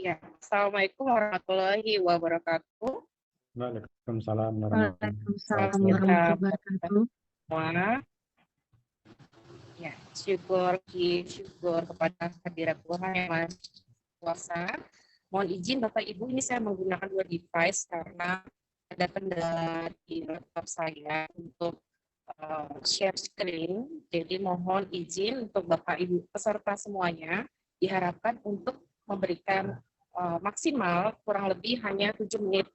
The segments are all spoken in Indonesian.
Ya, Assalamualaikum warahmatullahi wabarakatuh. Waalaikumsalam warahmatullahi Waalaikumsalam Kita warahmatullahi wabarakatuh. semua, ya, syukur kepada hadirat Tuhan yang Maha Kuasa. Mohon izin Bapak Ibu, ini saya menggunakan dua device karena ada kendala di laptop saya untuk share screen. Jadi mohon izin untuk Bapak Ibu peserta semuanya diharapkan untuk memberikan maksimal kurang lebih hanya 7 menit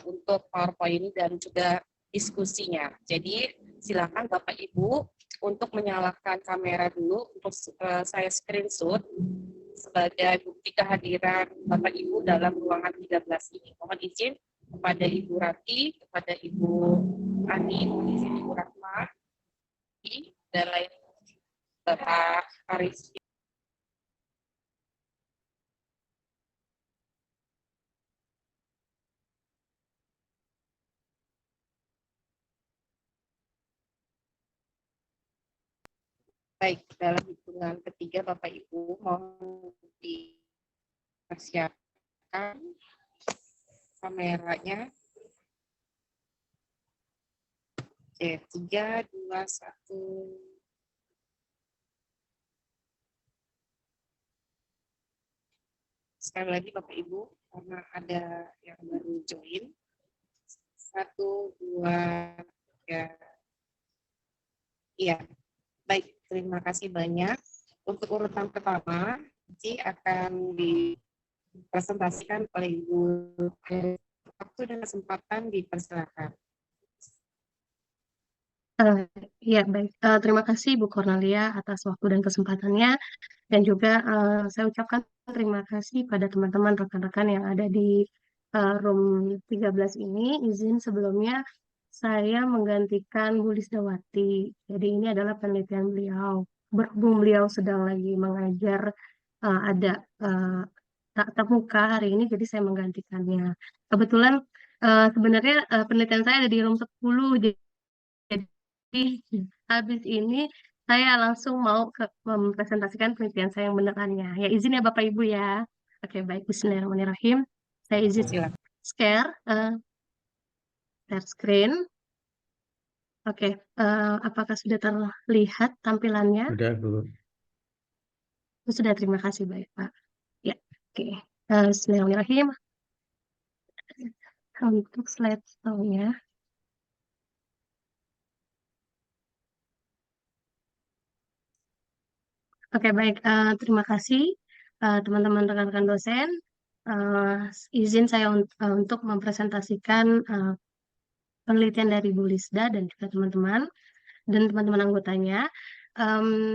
untuk PowerPoint dan juga diskusinya. Jadi silakan Bapak Ibu untuk menyalakan kamera dulu untuk saya screenshot sebagai bukti kehadiran Bapak Ibu dalam ruangan 13 ini. Mohon izin kepada Ibu Rati, kepada Ibu Ani, izin Ibu Rahma, dan lain Bapak Aris. Baik, dalam hitungan ketiga Bapak Ibu mohon dipersiapkan kameranya. Oke, 3, 2, 1. Sekali lagi Bapak Ibu, karena ada yang baru join. 1, 2, 3. Iya, baik. Terima kasih banyak. Untuk urutan pertama, Ci akan dipresentasikan oleh Ibu. Waktu dan kesempatan dipersilakan. Ya, baik. Terima kasih Bu Cornelia atas waktu dan kesempatannya. Dan juga saya ucapkan terima kasih pada teman-teman rekan-rekan yang ada di room 13 ini. Izin sebelumnya saya menggantikan Bu Lisdawati. Jadi ini adalah penelitian beliau. Berhubung beliau sedang lagi mengajar ada tatap muka hari ini, jadi saya menggantikannya. Kebetulan sebenarnya penelitian saya ada di room 10, jadi habis ini saya langsung mau mempresentasikan penelitian saya yang benerannya. Ya izin ya Bapak Ibu ya. Oke baik, Bismillahirrahmanirrahim. Saya izin share screen. Oke, apakah sudah terlihat tampilannya? Sudah, Bu. Sudah, terima kasih baik Pak. Ya, oke. Bismillahirrahmanirrahim. Untuk slide show-nya. Oke, baik. Terima kasih teman-teman rekan-rekan dosen. Izin saya untuk mempresentasikan penelitian dari Bu Lisda dan juga teman-teman dan teman-teman anggotanya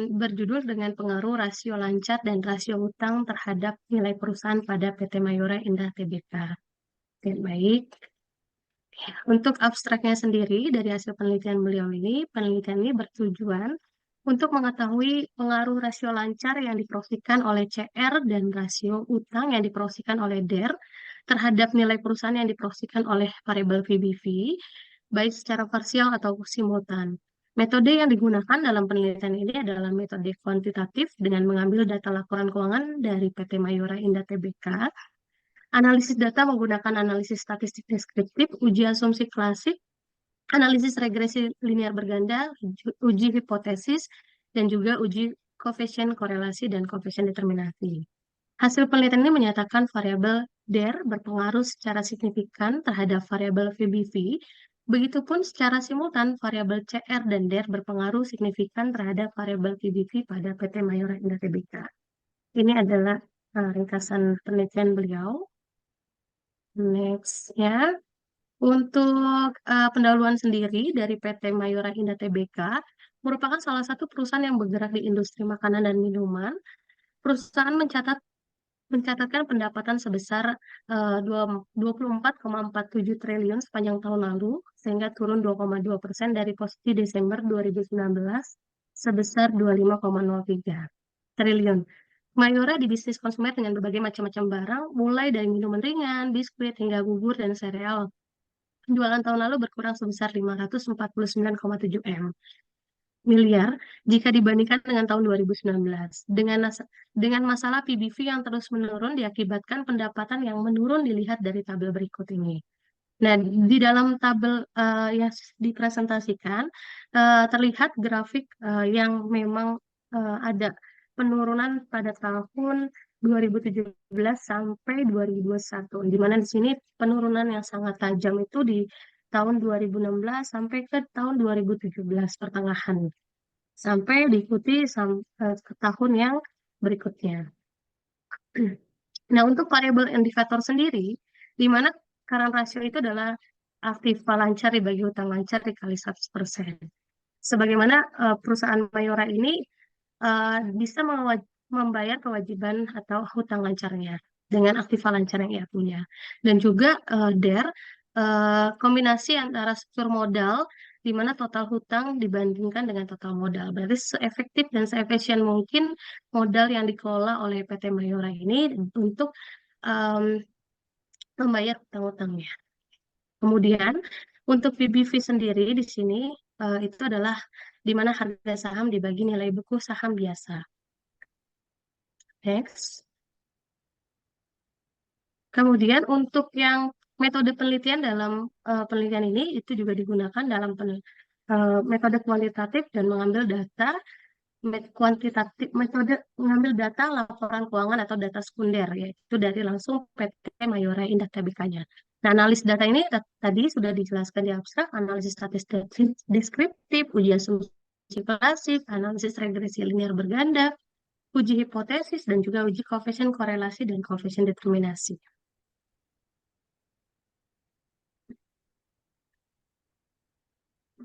berjudul dengan pengaruh rasio lancar dan rasio utang terhadap nilai perusahaan pada PT Mayora Indah Tbk. Oke, baik. Untuk abstraknya sendiri dari hasil penelitian beliau ini, penelitian ini bertujuan untuk mengetahui pengaruh rasio lancar yang diprofitkan oleh CR dan rasio utang yang diprofitkan oleh DER terhadap nilai perusahaan yang diprofitkan oleh variabel VBV, baik secara parsial atau simultan. Metode yang digunakan dalam penelitian ini adalah metode kuantitatif dengan mengambil data laporan keuangan dari PT Mayora Indah Tbk. Analisis data menggunakan analisis statistik deskriptif, uji asumsi klasik, analisis regresi linear berganda, uji hipotesis, dan juga uji koefisien korelasi dan koefisien determinasi. Hasil penelitian ini menyatakan variabel DER berpengaruh secara signifikan terhadap variabel VBV, begitupun secara simultan variabel CR dan DER berpengaruh signifikan terhadap variabel VBV pada PT Mayora Indah Tbk. Ini adalah ringkasan penelitian beliau. Next ya, untuk pendahuluan sendiri dari PT Mayora Indah Tbk merupakan salah satu perusahaan yang bergerak di industri makanan dan minuman. Perusahaan mencatatkan pendapatan sebesar 24,47 triliun sepanjang tahun lalu, sehingga turun 2,2% dari posisi Desember 2019 sebesar 25,03 triliun. Mayora di bisnis konsumer dengan berbagai macam-macam barang, mulai dari minuman ringan, biskuit, hingga bubur dan sereal. Penjualan tahun lalu berkurang sebesar 549,7 M. miliar jika dibandingkan dengan tahun 2019. Dengan masalah PBV yang terus menurun diakibatkan pendapatan yang menurun dilihat dari tabel berikut ini. Nah, di dalam tabel yang dipresentasikan terlihat grafik yang memang ada penurunan pada tahun 2017 sampai 2021, di mana di sini penurunan yang sangat tajam itu di tahun 2016 sampai ke tahun 2017 pertengahan, sampai diikuti ke tahun yang berikutnya. Nah, untuk variabel indikator sendiri, di mana current ratio itu adalah aktiva lancar dibagi hutang lancar dikali 100%. Sebagaimana perusahaan Mayora ini bisa membayar kewajiban atau hutang lancarnya dengan aktiva lancar yang ia punya. Dan juga DER, kombinasi antara struktur modal di mana total hutang dibandingkan dengan total modal. Berarti seefektif dan seefisien mungkin modal yang dikelola oleh PT Mayora ini untuk membayar hutang-hutangnya. Kemudian untuk PBV sendiri di sini itu adalah di mana harga saham dibagi nilai buku saham biasa. Next. Kemudian untuk yang metode penelitian dalam penelitian ini itu juga digunakan dalam metode kualitatif dan mengambil data kuantitatif, metode mengambil data laporan keuangan atau data sekunder, yaitu dari langsung PT Mayora Indah Tbk-nya. Nah, analisis data ini tadi sudah dijelaskan di abstrak, analisis statistik deskriptif, uji asumsi klasik, analisis regresi linear berganda, uji hipotesis, dan juga uji koefisien korelasi dan koefisien determinasi.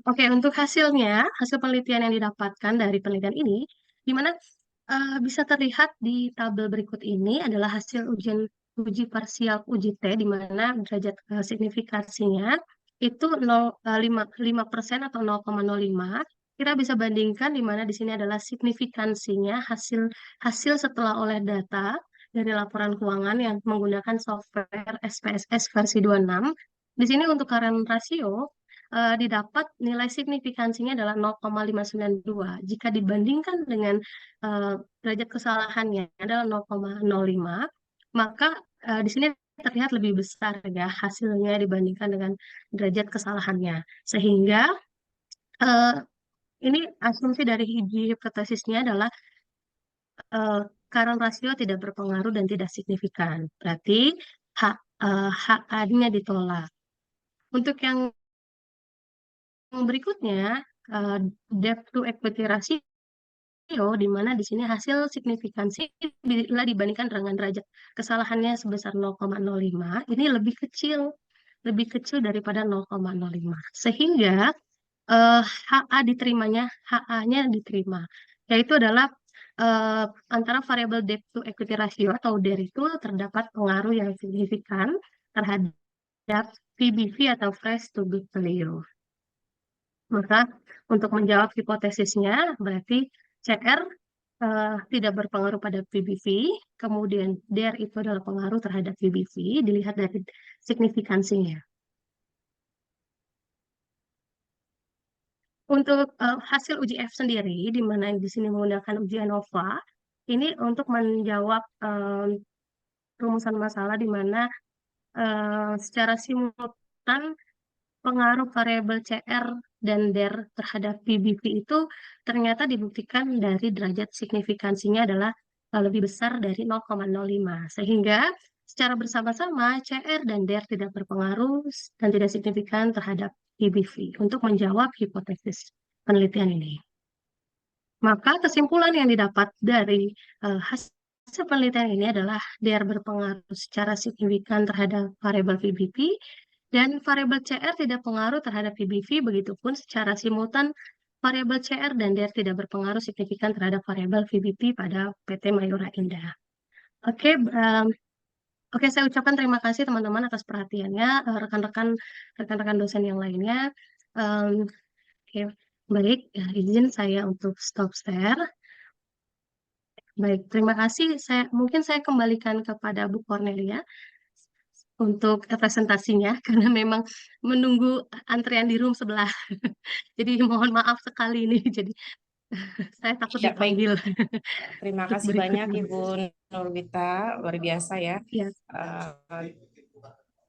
Oke, untuk hasilnya, hasil penelitian yang didapatkan dari penelitian ini, di mana bisa terlihat di tabel berikut ini adalah hasil uji parsial uji T, di mana derajat signifikansinya itu 5% atau 0,05. Kita bisa bandingkan di mana di sini adalah signifikansinya hasil setelah oleh data dari laporan keuangan yang menggunakan software SPSS versi 26. Di sini untuk current ratio didapat nilai signifikansinya adalah 0,592. Jika dibandingkan dengan derajat kesalahannya adalah 0,05, maka di sini terlihat lebih besar ya hasilnya dibandingkan dengan derajat kesalahannya. Sehingga ini asumsi dari hipotesisnya adalah current ratio tidak berpengaruh dan tidak signifikan. Berarti HA-nya ditolak. Untuk yang berikutnya, debt to equity ratio, di mana di sini hasil signifikansi bila dibandingkan dengan derajat kesalahannya sebesar 0,05, ini lebih kecil daripada 0,05. Sehingga HA-nya diterima, yaitu adalah antara variabel debt to equity ratio atau DER itu terdapat pengaruh yang signifikan terhadap PBV atau price to book value. Maka untuk menjawab hipotesisnya berarti CR tidak berpengaruh pada PBV, kemudian DER itu adalah pengaruh terhadap PBV dilihat dari signifikansinya. Untuk hasil uji F sendiri, di mana di sini menggunakan uji ANOVA, ini untuk menjawab rumusan masalah di mana secara simultan pengaruh variabel CR dan DER terhadap PBV itu ternyata dibuktikan dari derajat signifikansinya adalah lebih besar dari 0,05. Sehingga secara bersama-sama CR dan DER tidak berpengaruh dan tidak signifikan terhadap PBV untuk menjawab hipotesis penelitian ini. Maka kesimpulan yang didapat dari hasil penelitian ini adalah DER berpengaruh secara signifikan terhadap variabel PBV dan variabel CR tidak pengaruh terhadap PBV, begitupun secara simultan variabel CR dan DER tidak berpengaruh signifikan terhadap variabel PBV pada PT Mayora Indah. Oke, saya ucapkan terima kasih teman-teman atas perhatiannya, rekan-rekan dosen yang lainnya. Oke, baik, izin saya untuk stop share. Baik, terima kasih. Mungkin saya kembalikan kepada Bu Cornelia. untuk presentasinya karena memang menunggu antrian di room sebelah. Jadi mohon maaf sekali nih. Jadi saya takut Ya, baik. dipanggil Terima untuk kasih banyak berikutnya. Ibu Nurwita, luar biasa ya. Ya,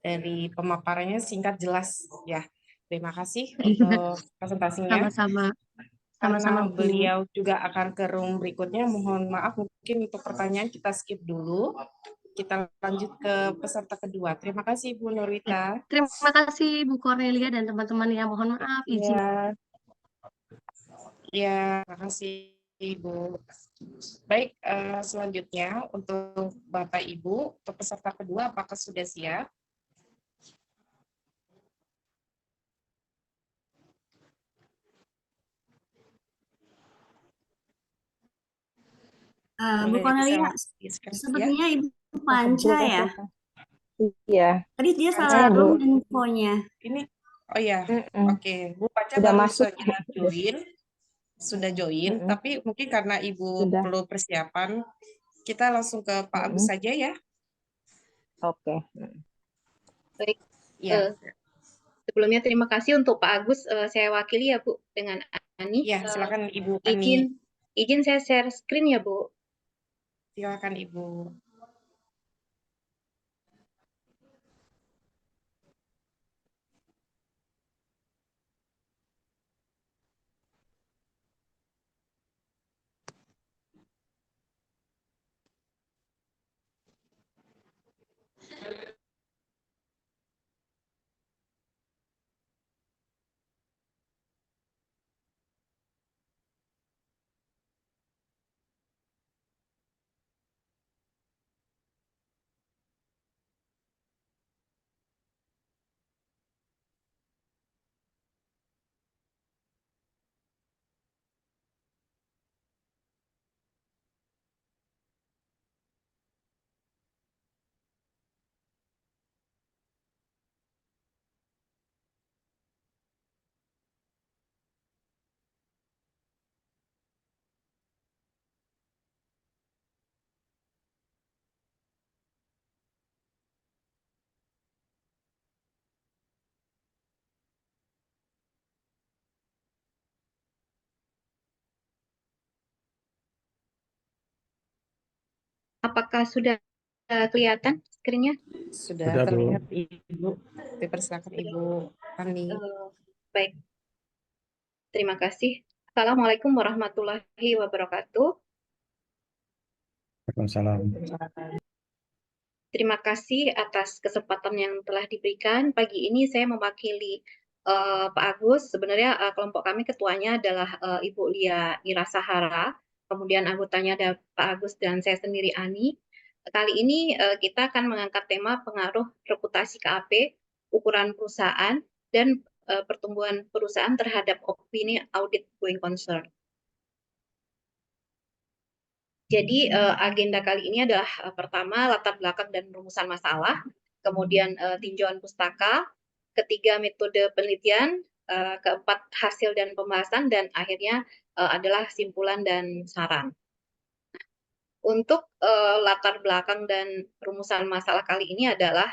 Dari pemaparannya singkat jelas ya. Terima kasih untuk presentasinya. sama-sama. Sama-sama, Karena Bu. beliau juga akan ke room berikutnya, mohon maaf mungkin untuk pertanyaan kita skip dulu. Kita lanjut ke peserta kedua. Terima kasih Ibu Ya. Nurwita. Terima kasih Bu Cornelia dan teman-teman yang mohon maaf izin. Ya, ya, terima kasih Ibu. Baik, selanjutnya untuk Bapak Ibu, untuk peserta kedua apakah sudah siap? Bu Boleh Cornelia, bisa ya? sepertinya Ibu Panca ya. Iya, Tadi dia Panca, salah Bu. room infonya. Ini, oh ya, Mm-mm. oke. Bu Panca Sudah baru masuk, saja join, Mm-mm. tapi mungkin karena Ibu Sudah. perlu persiapan, kita langsung ke Pak Agus Mm-mm. saja ya. Oke. Baik, Ya, sebelumnya terima kasih untuk Pak Agus, saya wakili ya Bu dengan Ani. ya, silakan Ibu Ani. Izin saya share screen ya Bu. Silakan Ibu. Apakah sudah kelihatan screen-nya? Sudah Sudah, Bu. terlihat Ibu. Dipersilakan Ibu Ani. Baik, terima kasih. Assalamualaikum warahmatullahi wabarakatuh. Waalaikumsalam. Terima kasih atas kesempatan yang telah diberikan. Pagi ini saya mewakili Pak Agus. Sebenarnya kelompok kami ketuanya adalah Ibu Lia Ira Sahara, kemudian anggotanya ada Pak Agus dan saya sendiri Ani. Kali ini kita akan mengangkat tema pengaruh reputasi KAP, ukuran perusahaan, dan pertumbuhan perusahaan terhadap opini audit going concern. Jadi agenda kali ini adalah pertama latar belakang dan rumusan masalah, kemudian tinjauan pustaka, ketiga metode penelitian, keempat hasil dan pembahasan, dan akhirnya adalah simpulan dan saran. Untuk latar belakang dan rumusan masalah kali ini adalah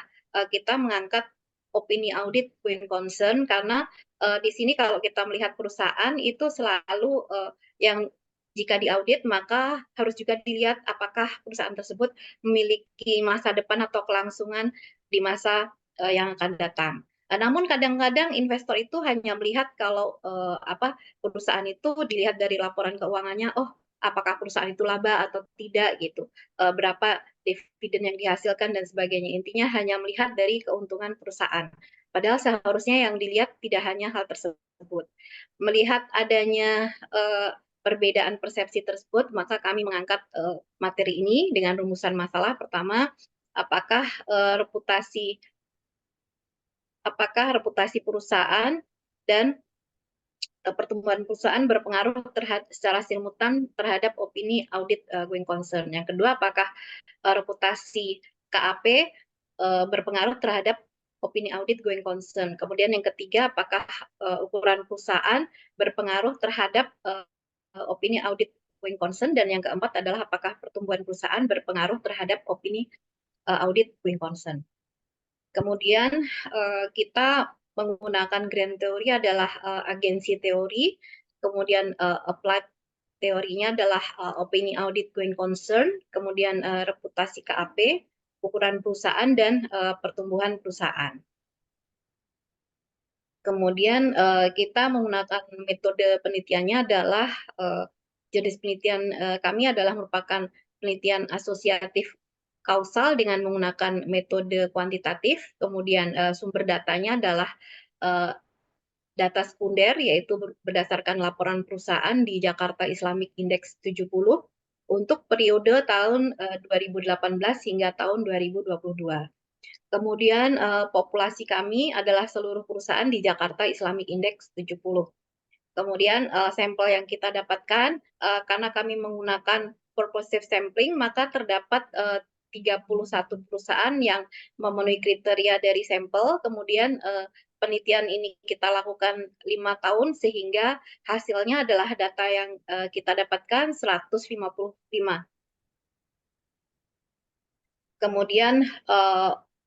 kita mengangkat opini audit going concern karena di sini kalau kita melihat perusahaan itu selalu yang jika diaudit maka harus juga dilihat apakah perusahaan tersebut memiliki masa depan atau kelangsungan di masa yang akan datang. Namun kadang-kadang investor itu hanya melihat kalau perusahaan itu dilihat dari laporan keuangannya, oh apakah perusahaan itu laba atau tidak gitu, berapa dividen yang dihasilkan dan sebagainya. Intinya hanya melihat dari keuntungan perusahaan. Padahal seharusnya yang dilihat tidak hanya hal tersebut. Melihat adanya perbedaan persepsi tersebut, maka kami mengangkat materi ini dengan rumusan masalah. Pertama, apakah reputasi perusahaan dan pertumbuhan perusahaan berpengaruh secara simultan terhadap opini audit going concern. Yang kedua, apakah reputasi KAP berpengaruh terhadap opini audit going concern. Kemudian yang ketiga, apakah ukuran perusahaan berpengaruh terhadap opini audit going concern. Dan yang keempat adalah apakah pertumbuhan perusahaan berpengaruh terhadap opini audit going concern. Kemudian kita menggunakan grand teori adalah agensi teori, kemudian applied teorinya adalah opini audit going concern, kemudian reputasi KAP, ukuran perusahaan, dan pertumbuhan perusahaan. Kemudian kita menggunakan metode penelitiannya adalah jenis penelitian kami adalah merupakan penelitian asosiatif kausal dengan menggunakan metode kuantitatif. Kemudian sumber datanya adalah data sekunder, yaitu berdasarkan laporan perusahaan di Jakarta Islamic Index 70 untuk periode tahun 2018 hingga tahun 2022. Kemudian populasi kami adalah seluruh perusahaan di Jakarta Islamic Index 70. Kemudian sampel yang kita dapatkan, karena kami menggunakan purposive sampling, maka terdapat 31 perusahaan yang memenuhi kriteria dari sampel. Kemudian penelitian ini kita lakukan 5 tahun, sehingga hasilnya adalah data yang kita dapatkan 155. Kemudian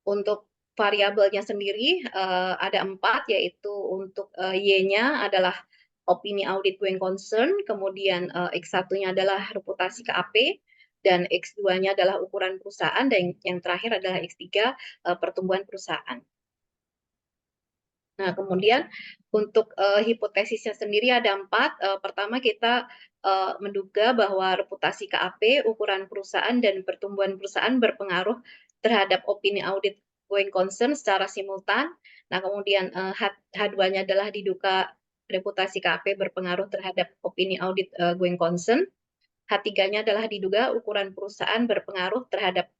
untuk variabelnya sendiri ada 4, yaitu untuk Y-nya adalah opini audit going concern, kemudian X1-nya adalah reputasi KAP, dan X2-nya adalah ukuran perusahaan, dan yang terakhir adalah X3 pertumbuhan perusahaan. Nah, kemudian untuk hipotesisnya sendiri ada 4. Pertama, kita menduga bahwa reputasi KAP, ukuran perusahaan, dan pertumbuhan perusahaan berpengaruh terhadap opini audit going concern secara simultan. Nah, kemudian H2-nya adalah diduga reputasi KAP berpengaruh terhadap opini audit going concern. H3-nya adalah diduga ukuran perusahaan berpengaruh terhadap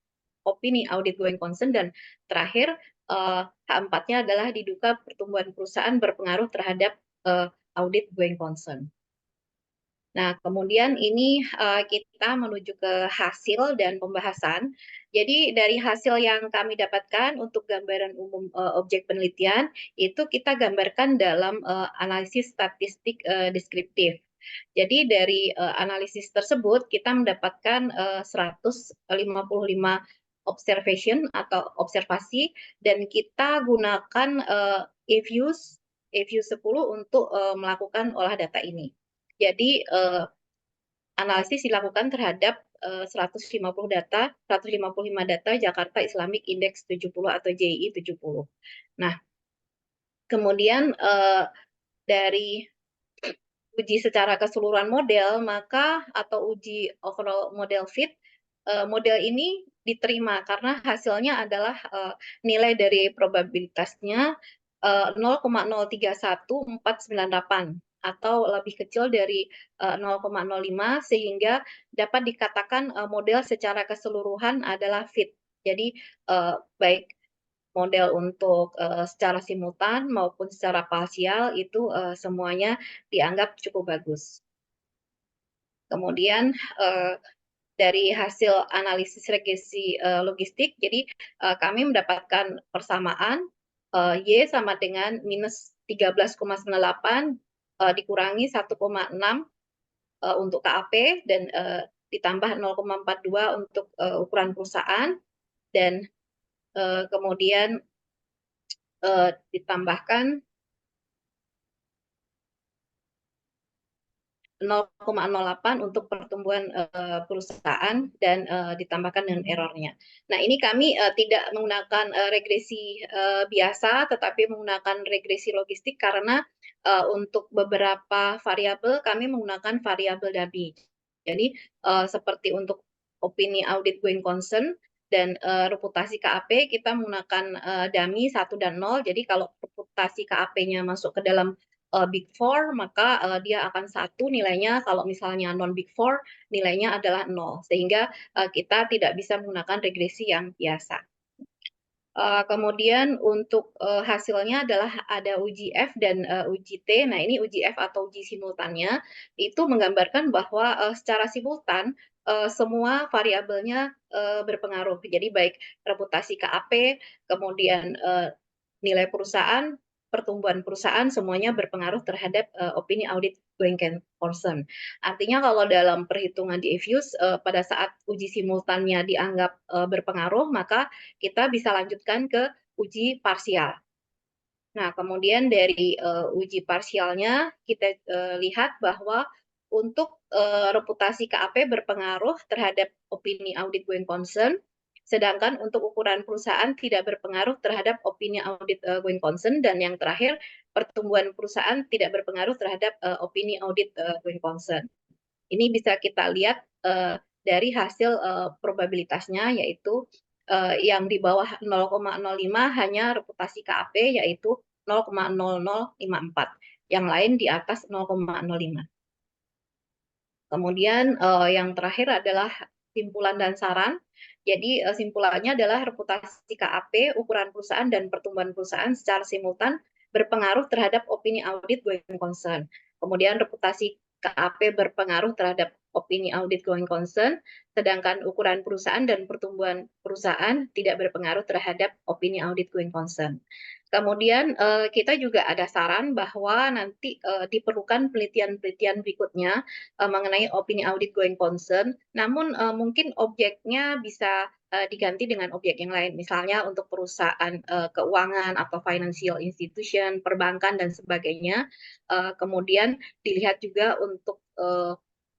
opini audit going concern, dan terakhir H4-nya adalah diduga pertumbuhan perusahaan berpengaruh terhadap audit going concern. Nah, kemudian ini kita menuju ke hasil dan pembahasan. Jadi dari hasil yang kami dapatkan untuk gambaran umum objek penelitian, itu kita gambarkan dalam analisis statistik deskriptif. Jadi dari analisis tersebut kita mendapatkan 155 observation atau observasi, dan kita gunakan eViews 10 untuk melakukan olah data ini. Jadi analisis dilakukan terhadap 155 data Jakarta Islamic Index 70 atau JII 70. Nah, kemudian dari uji secara keseluruhan model, maka atau uji overall model fit, model ini diterima karena hasilnya adalah nilai dari probabilitasnya 0,031498 atau lebih kecil dari 0,05, sehingga dapat dikatakan model secara keseluruhan adalah fit. Jadi baik model untuk secara simultan maupun secara parsial itu semuanya dianggap cukup bagus. Kemudian dari hasil analisis regresi logistik, jadi kami mendapatkan persamaan Y sama dengan minus 13,98 dikurangi 1,6 untuk KAP, dan ditambah 0,42 untuk ukuran perusahaan, dan kemudian ditambahkan 0,08 untuk pertumbuhan perusahaan, dan ditambahkan dengan errornya. Nah, ini kami tidak menggunakan regresi biasa, tetapi menggunakan regresi logistik karena untuk beberapa variabel kami menggunakan variabel dummy. Jadi seperti untuk opini audit going concern dan reputasi KAP kita menggunakan dummy 1 dan 0. Jadi kalau reputasi KAP-nya masuk ke dalam Big Four, maka dia akan 1 nilainya. Kalau misalnya non Big Four, nilainya adalah 0. Sehingga kita tidak bisa menggunakan regresi yang biasa. Kemudian untuk hasilnya adalah ada uji F dan uji T. Nah, ini uji F atau uji simultannya itu menggambarkan bahwa secara simultan semua variabelnya berpengaruh. Jadi baik reputasi KAP, kemudian nilai perusahaan, pertumbuhan perusahaan, semuanya berpengaruh terhadap opini audit going concern. Artinya kalau dalam perhitungan di eViews pada saat uji simultannya dianggap berpengaruh, maka kita bisa lanjutkan ke uji parsial. Nah, kemudian dari uji parsialnya kita lihat bahwa untuk reputasi KAP berpengaruh terhadap opini audit going concern, sedangkan untuk ukuran perusahaan tidak berpengaruh terhadap opini audit going concern, dan yang terakhir pertumbuhan perusahaan tidak berpengaruh terhadap opini audit going concern. Ini bisa kita lihat dari hasil probabilitasnya, yaitu yang di bawah 0,05 hanya reputasi KAP, yaitu 0,0054. Yang lain di atas 0,05. Kemudian yang terakhir adalah simpulan dan saran. Jadi simpulannya adalah reputasi KAP, ukuran perusahaan, dan pertumbuhan perusahaan secara simultan berpengaruh terhadap opini audit going concern. Kemudian reputasi KAP berpengaruh terhadap opini audit going concern, sedangkan ukuran perusahaan dan pertumbuhan perusahaan tidak berpengaruh terhadap opini audit going concern. Kemudian kita juga ada saran bahwa nanti diperlukan penelitian-penelitian berikutnya mengenai opini audit going concern, namun mungkin objeknya bisa diganti dengan objek yang lain, misalnya untuk perusahaan keuangan atau financial institution, perbankan, dan sebagainya. Kemudian dilihat juga untuk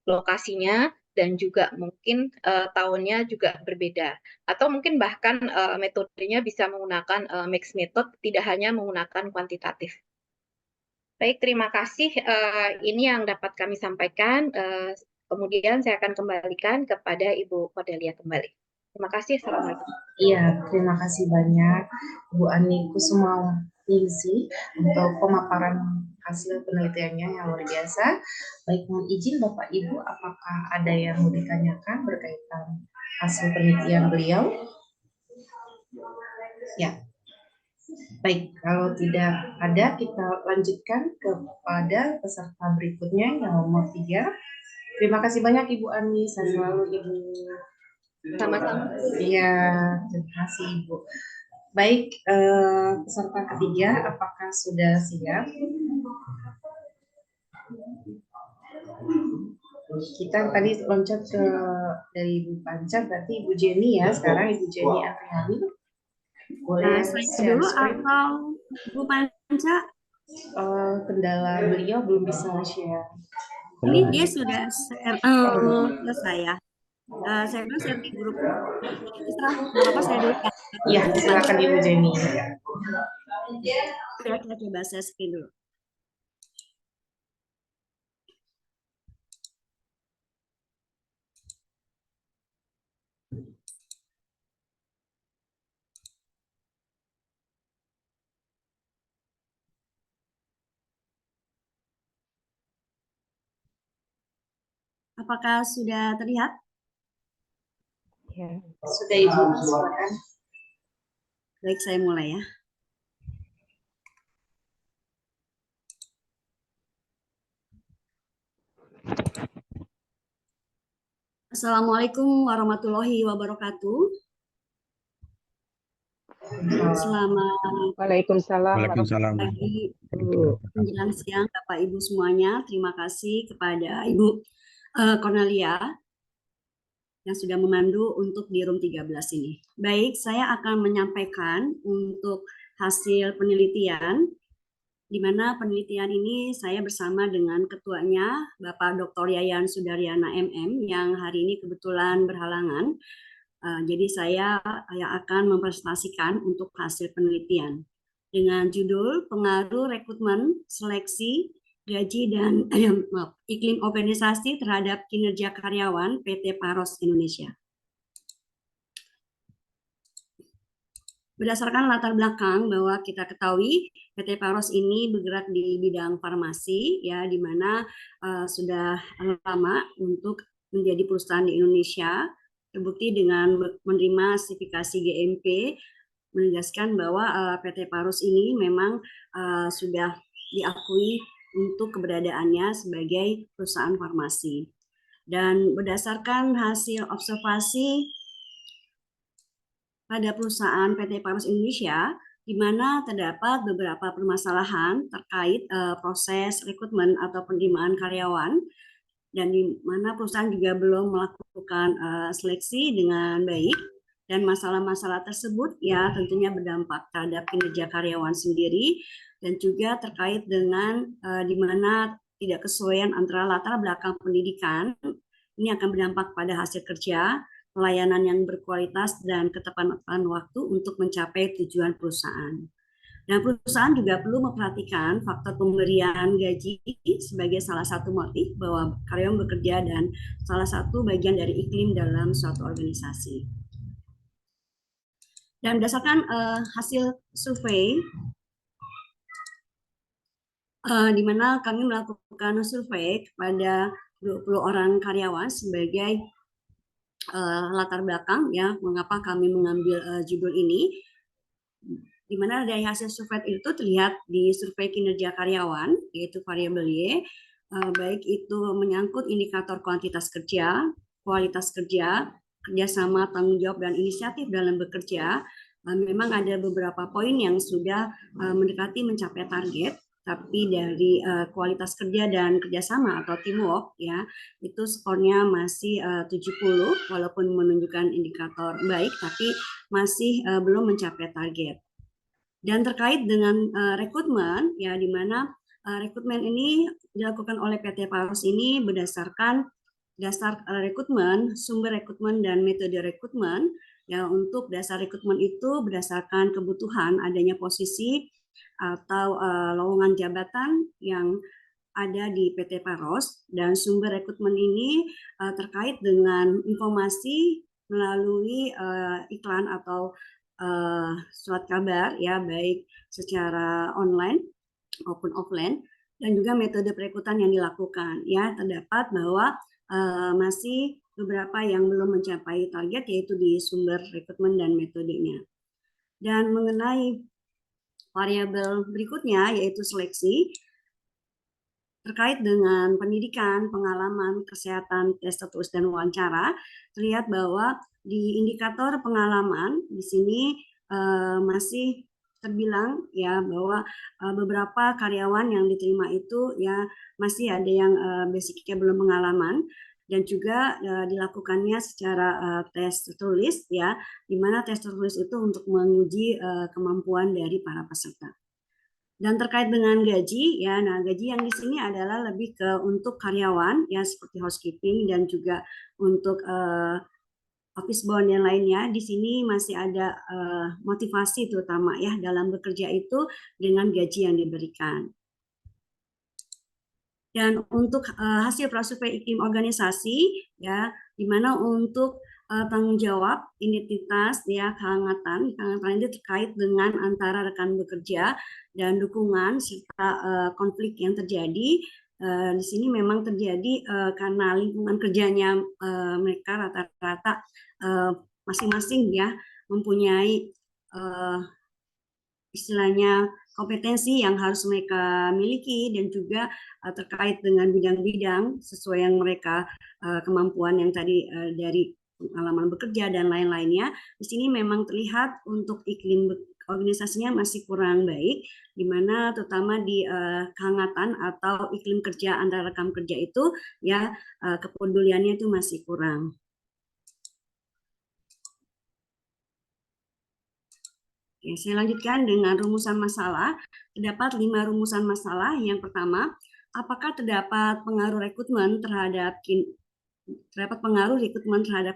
lokasinya, dan juga mungkin tahunnya juga berbeda. Atau mungkin bahkan metodenya bisa menggunakan mixed method, tidak hanya menggunakan kuantitatif. Baik, terima kasih. Ini yang dapat kami sampaikan. Kemudian saya akan kembalikan kepada Ibu Cordelia kembali. Terima kasih. Assalamualaikum. Iya, terima kasih banyak Bu Ani Kusumawningsih untuk pemaparan hasil penelitiannya yang luar biasa. Baik, mohon izin Bapak Ibu, apakah ada yang mau ditanyakan berkaitan hasil penelitian beliau? Ya. Baik, kalau tidak ada, kita lanjutkan kepada peserta berikutnya yang nomor 3. Terima kasih banyak Ibu Ani, saya selalu Ibu. Sama-sama. Iya, terima kasih Ibu. Baik, peserta ketiga, apakah sudah siap? Kita tadi loncat ke dari Ibu Panca, berarti Ibu Jenny ya. Sekarang Ibu Jenny Afriani. Boleh Saya share dulu screen? atau Bu Panca? Kendala beliau belum bisa share. Ini dia sudah selesai ya. Saya dulu share di grup. Terserah, nggak apa-apa saya dulu. Iya, silakan Ibu Jenny. Saya coba share screen dulu. Apakah sudah terlihat? Ya. Sudah Ibu, silakan. Baik, saya mulai ya. Assalamualaikum warahmatullahi wabarakatuh. Selamat Waalaikumsalam. Waalaikumsalam. pagi, menjelang siang Bapak Ibu semuanya. Terima kasih kepada Ibu Cornelia yang sudah memandu untuk di room 13 ini. Baik, saya akan menyampaikan untuk hasil penelitian, di mana penelitian ini saya bersama dengan ketuanya, Bapak Dr. Yayan Sudaryana MM, yang hari ini kebetulan berhalangan. Jadi saya akan mempresentasikan untuk hasil penelitian dengan judul Pengaruh Rekrutmen, Seleksi, Gaji, dan Iklim Organisasi terhadap Kinerja Karyawan PT Paros Indonesia. Berdasarkan latar belakang bahwa kita ketahui PT Paros ini bergerak di bidang farmasi, ya, di mana sudah lama untuk menjadi perusahaan di Indonesia, terbukti dengan menerima sertifikasi GMP, menegaskan bahwa PT Paros ini memang sudah diakui untuk keberadaannya sebagai perusahaan farmasi. Dan berdasarkan hasil observasi pada perusahaan PT Paros Indonesia, di mana terdapat beberapa permasalahan terkait proses rekrutmen atau penerimaan karyawan, dan di mana perusahaan juga belum melakukan seleksi dengan baik, Dan masalah-masalah tersebut ya tentunya berdampak terhadap kinerja karyawan sendiri dan juga terkait dengan di mana tidak kesesuaian antara latar belakang pendidikan ini akan berdampak pada hasil kerja, pelayanan yang berkualitas dan ketepatan waktu untuk mencapai tujuan perusahaan. Dan perusahaan juga perlu memperhatikan faktor pemberian gaji sebagai salah satu motif bahwa karyawan bekerja dan salah satu bagian dari iklim dalam suatu organisasi. Dan berdasarkan hasil survei, di mana kami melakukan survei kepada 20 orang karyawan sebagai latar belakang ya mengapa kami mengambil judul ini, di mana dari hasil survei itu terlihat di survei kinerja karyawan, yaitu variabel Y, baik itu menyangkut indikator kuantitas kerja, kualitas kerja, kerjasama, tanggung jawab, dan inisiatif dalam bekerja, memang ada beberapa poin yang sudah mendekati mencapai target, tapi dari kualitas kerja dan kerjasama atau teamwork, ya itu skornya masih 70, walaupun menunjukkan indikator baik, tapi masih belum mencapai target. Dan terkait dengan rekrutmen, ya di mana rekrutmen ini dilakukan oleh PT Parus ini berdasarkan dasar rekrutmen, sumber rekrutmen dan metode rekrutmen. Ya untuk dasar rekrutmen itu berdasarkan kebutuhan adanya posisi atau lowongan jabatan yang ada di PT Parus, dan sumber rekrutmen ini terkait dengan informasi melalui iklan atau surat kabar ya baik secara online maupun offline, dan juga metode perekrutan yang dilakukan ya terdapat bahwa masih beberapa yang belum mencapai target yaitu di sumber rekrutmen dan metodenya. Dan mengenai variabel berikutnya yaitu seleksi terkait dengan pendidikan, pengalaman, kesehatan, tes tertulis dan wawancara, terlihat bahwa di indikator pengalaman di sini masih terbilang ya bahwa beberapa karyawan yang diterima itu ya masih ada yang basicnya belum pengalaman, dan juga dilakukannya secara tes tertulis ya, di mana tes tertulis itu untuk menguji kemampuan dari para peserta. Dan terkait dengan gaji ya, nah gaji yang di sini adalah lebih ke untuk karyawan ya seperti housekeeping dan juga untuk office bound yang lainnya. Di sini masih ada motivasi terutama ya dalam bekerja itu dengan gaji yang diberikan. Dan untuk hasil prasurvei iklim organisasi ya, di mana untuk tanggung jawab, identitas, ya kehangatan itu terkait dengan antara rekan bekerja dan dukungan serta konflik yang terjadi. Di sini memang terjadi karena lingkungan kerjanya mereka rata-rata masing-masing ya mempunyai istilahnya kompetensi yang harus mereka miliki, dan juga terkait dengan bidang-bidang sesuai yang mereka kemampuan yang tadi dari pengalaman bekerja dan lain-lainnya. Di sini memang terlihat untuk iklim organisasinya masih kurang baik, di mana terutama di kehangatan atau iklim kerja antara rekan kerja itu ya kepeduliannya itu masih kurang. Oke, saya lanjutkan dengan rumusan masalah. Terdapat 5 rumusan masalah. Yang pertama, apakah terdapat pengaruh rekrutmen terhadap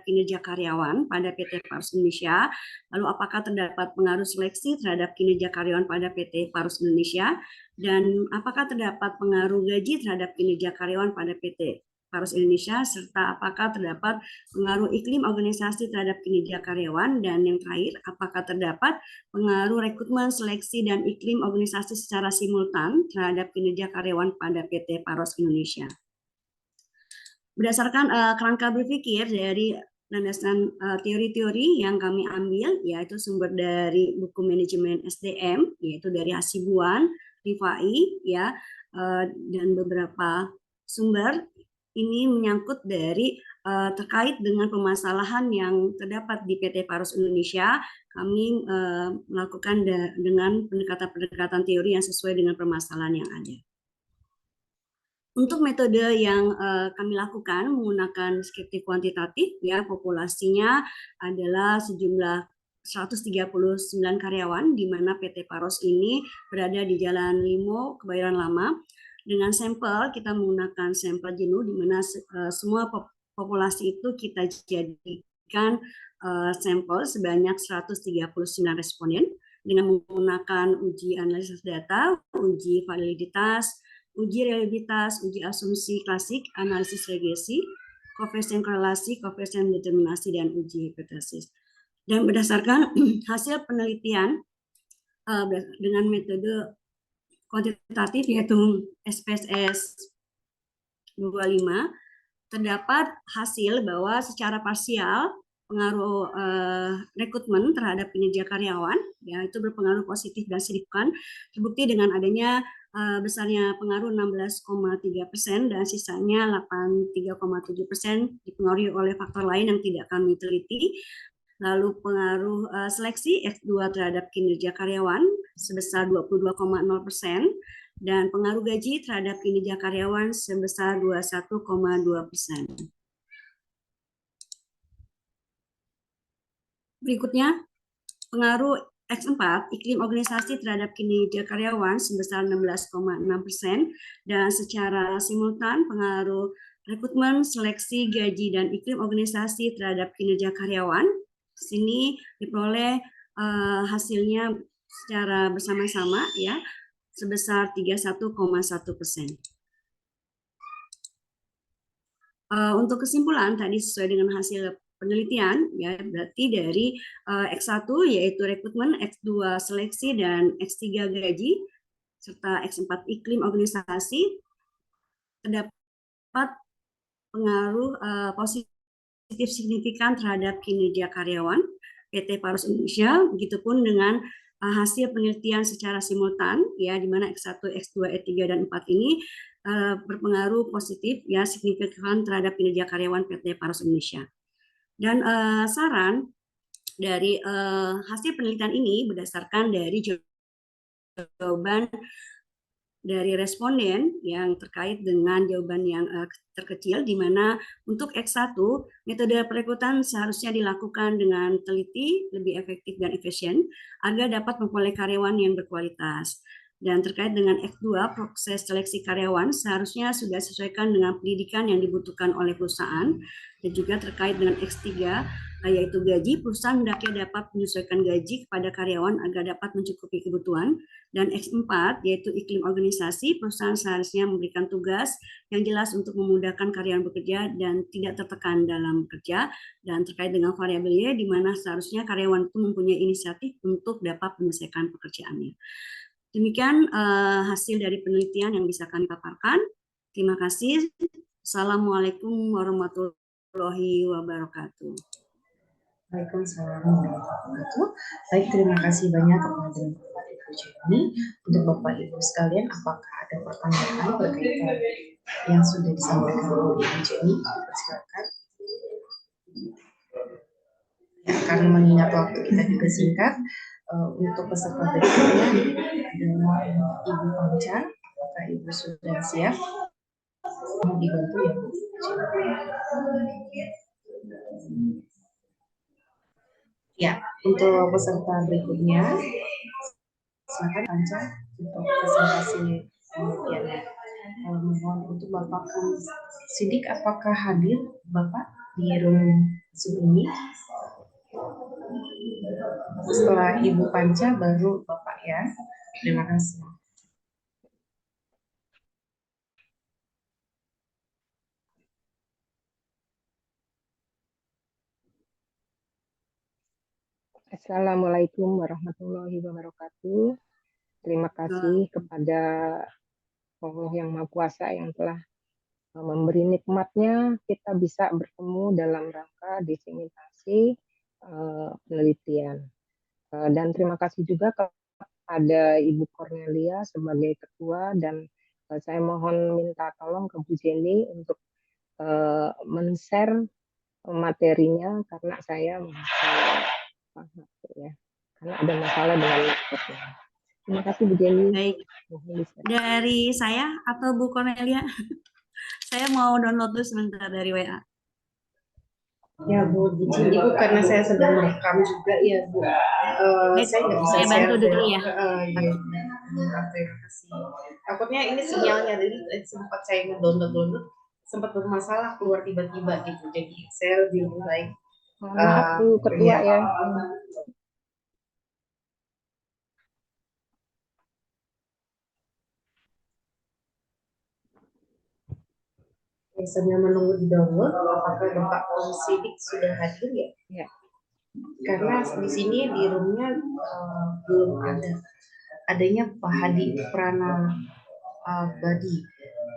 kinerja karyawan pada PT Parus Indonesia? Lalu apakah terdapat pengaruh seleksi terhadap kinerja karyawan pada PT Parus Indonesia? Dan apakah terdapat pengaruh gaji terhadap kinerja karyawan pada PT Parus Indonesia, serta apakah terdapat pengaruh iklim organisasi terhadap kinerja karyawan? Dan yang terakhir, apakah terdapat pengaruh rekrutmen, seleksi, dan iklim organisasi secara simultan terhadap kinerja karyawan pada PT Parus Indonesia? Berdasarkan kerangka berpikir dari landasan teori-teori yang kami ambil, yaitu sumber dari buku manajemen SDM, yaitu dari Hasibuan, Rifai, ya, dan beberapa sumber. Ini menyangkut dari terkait dengan permasalahan yang terdapat di PT Parus Indonesia. Kami melakukan dengan pendekatan-pendekatan teori yang sesuai dengan permasalahan yang ada. Untuk metode yang kami lakukan menggunakan deskriptif kuantitatif, ya, populasinya adalah sejumlah 139 karyawan, di mana PT Paros ini berada di Jalan Limo, Kebayoran Lama. Dengan sampel, kita menggunakan sampel jenuh, di mana semua populasi itu kita jadikan sampel sebanyak 139 responden dengan menggunakan uji analisis data, uji validitas, uji reliabilitas, uji asumsi klasik, analisis regresi, koefisien korelasi, koefisien determinasi, dan uji hipotesis. Dan berdasarkan hasil penelitian dengan metode kuantitatif yaitu SPSS 25, terdapat hasil bahwa secara parsial pengaruh rekrutmen terhadap kinerja karyawan, ya, itu berpengaruh positif dan signifikan, terbukti dengan adanya besarnya pengaruh 16,3% dan sisanya 83,7% dipengaruhi oleh faktor lain yang tidak kami teliti. Lalu pengaruh seleksi X2 terhadap kinerja karyawan sebesar 22,0%, dan pengaruh gaji terhadap kinerja karyawan sebesar 21,2%. Berikutnya, pengaruh X4, iklim organisasi terhadap kinerja karyawan sebesar 16,6%, dan secara simultan pengaruh rekrutmen, seleksi, gaji, dan iklim organisasi terhadap kinerja karyawan. Sini diperoleh hasilnya secara bersama-sama, ya, sebesar 31,1%. Untuk kesimpulan tadi sesuai dengan hasil penelitian, ya, berarti dari X1 yaitu rekrutmen, X2 seleksi, dan X3 gaji, serta X4 iklim organisasi, terdapat pengaruh positif signifikan terhadap kinerja karyawan PT Paros Indonesia, begitupun dengan hasil penelitian secara simultan, ya, di mana X1, X2, E3, dan 4 ini berpengaruh positif, ya, signifikan terhadap kinerja karyawan PT Paros Indonesia. Dan saran dari hasil penelitian ini berdasarkan dari jawaban dari responden yang terkait dengan jawaban yang terkecil, di mana untuk X1 metode perekrutan seharusnya dilakukan dengan teliti, lebih efektif dan efisien agar dapat memperoleh karyawan yang berkualitas. Dan terkait dengan X2, proses seleksi karyawan seharusnya sudah disesuaikan dengan pendidikan yang dibutuhkan oleh perusahaan. Dan juga terkait dengan X3, yaitu gaji, perusahaan hendaknya dapat menyesuaikan gaji kepada karyawan agar dapat mencukupi kebutuhan. Dan X4, yaitu iklim organisasi, perusahaan seharusnya memberikan tugas yang jelas untuk memudahkan karyawan bekerja dan tidak tertekan dalam bekerja. Dan terkait dengan variabel Y, di mana seharusnya karyawan itu mempunyai inisiatif untuk dapat menyelesaikan pekerjaannya. Demikian hasil dari penelitian yang bisa kami paparkan. Terima kasih. Assalamualaikum warahmatullahi wabarakatuh. Waalaikumsalam warahmatullahi wabarakatuh. Baik, terima kasih banyak kepada Bapak Ibu Jenny. Untuk Bapak Ibu sekalian, apakah ada pertanyaan berkaitan yang sudah disampaikan oleh Ibu Jenny? Silakan. Karena mengingat waktu kita juga singkat, untuk peserta berikutnya adalah Ibu Panca. Apakah Ibu sudah siap? Mau dibantu ya, Bu? Ya, untuk peserta berikutnya, silakan Panca untuk presentasi penelitiannya. Mohon untuk Bapak Sidik, apakah hadir Bapak di room Zoom ini? Setelah Ibu Panca baru Bapak, ya. Terima kasih. Assalamualaikum warahmatullahi wabarakatuh. Terima kasih kepada Allah yang Maha Kuasa yang telah memberi nikmatnya kita bisa bertemu dalam rangka diseminasi penelitian. Dan terima kasih juga kepada Ibu Cornelia sebagai ketua, dan saya mohon minta tolong ke Bu Jenny untuk men-share materinya karena saya ya, karena ada masalah dengan laptopnya. Terima kasih Bu Jenny. Baik, dari saya atau Bu Cornelia? Saya mau download dulu sebentar dari WA. Ya Bu, izin Ibu karena saya sedang merekam juga ya Bu. Baik, Saya nggak bisa saya bantu share dulu ya. Iya, terima kasih. Takutnya ini sinyalnya, jadi sempat saya ngedownload, sempat bermasalah keluar tiba-tiba gitu. Jadi saya lebih baik. Maaf Bu Ketua ya. Sambil menunggu di download, apakah Bapak Sidik sudah hadir ya? Ya. Karena di sini di roomnya belum ada. Adanya Pak Hadi Prana Badi.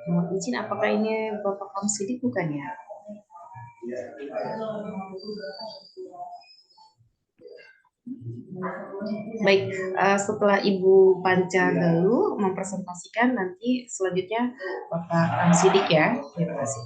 Mohon izin, apakah ini Bapak Sidik bukan ya? Baik, setelah Ibu Panca Galuh mempresentasikan, nanti selanjutnya Bapak Sidik ya. Terima kasih.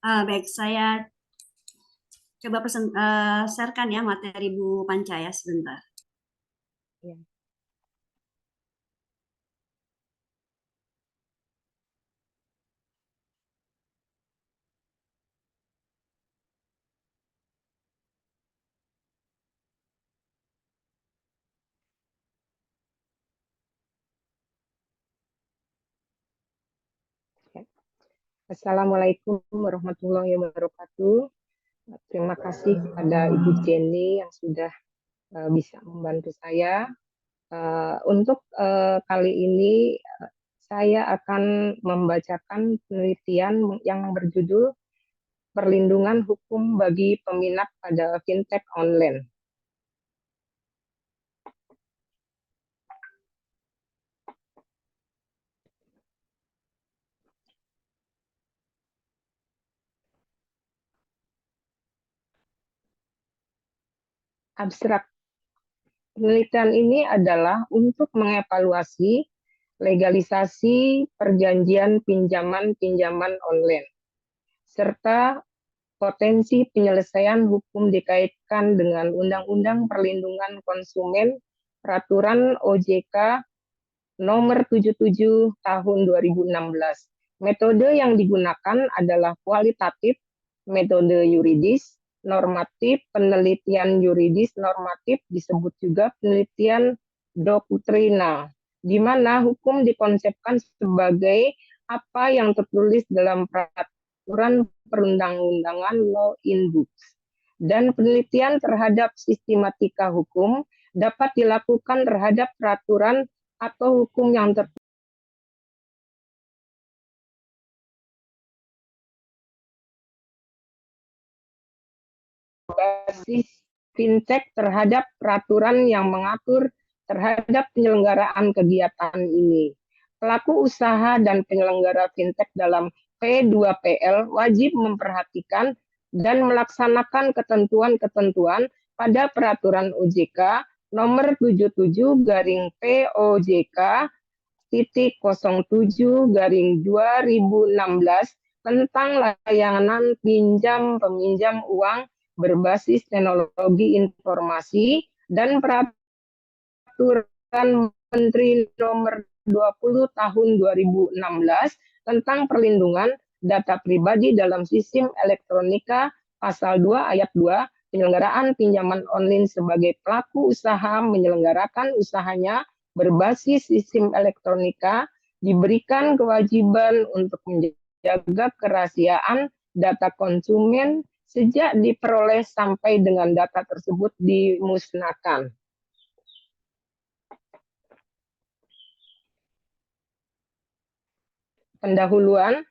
Baik, saya coba sharekan ya materi Bu Panca ya sebentar. Ya. Assalamualaikum warahmatullahi wabarakatuh. Terima kasih kepada Ibu Jenny yang sudah bisa membantu saya. Untuk kali ini saya akan membacakan penelitian yang berjudul Perlindungan Hukum bagi Peminat pada Fintech Online. Abstrak penelitian ini adalah untuk mengevaluasi legalisasi perjanjian pinjaman online, serta potensi penyelesaian hukum dikaitkan dengan Undang-Undang Perlindungan Konsumen Peraturan OJK Nomor 77 Tahun 2016. Metode yang digunakan adalah kualitatif, metode yuridis, normatif, penelitian yuridis normatif disebut juga penelitian doktrinal, di mana hukum dikonsepkan sebagai apa yang tertulis dalam peraturan perundang-undangan law in books. Dan penelitian terhadap sistematika hukum dapat dilakukan terhadap peraturan atau hukum yang tertulis basis fintech terhadap peraturan yang mengatur terhadap penyelenggaraan kegiatan ini. Pelaku usaha dan penyelenggara fintech dalam P2PL wajib memperhatikan dan melaksanakan ketentuan-ketentuan pada peraturan OJK nomor 77/POJK titik 07/2016 tentang layanan pinjam-peminjam uang berbasis teknologi informasi dan peraturan Menteri Nomor 20 Tahun 2016 tentang perlindungan data pribadi dalam sistem elektronika pasal 2 ayat 2 penyelenggaraan pinjaman online sebagai pelaku usaha menyelenggarakan usahanya berbasis sistem elektronika diberikan kewajiban untuk menjaga kerahasiaan data konsumen sejak diperoleh sampai dengan data tersebut dimusnahkan. Pendahuluan,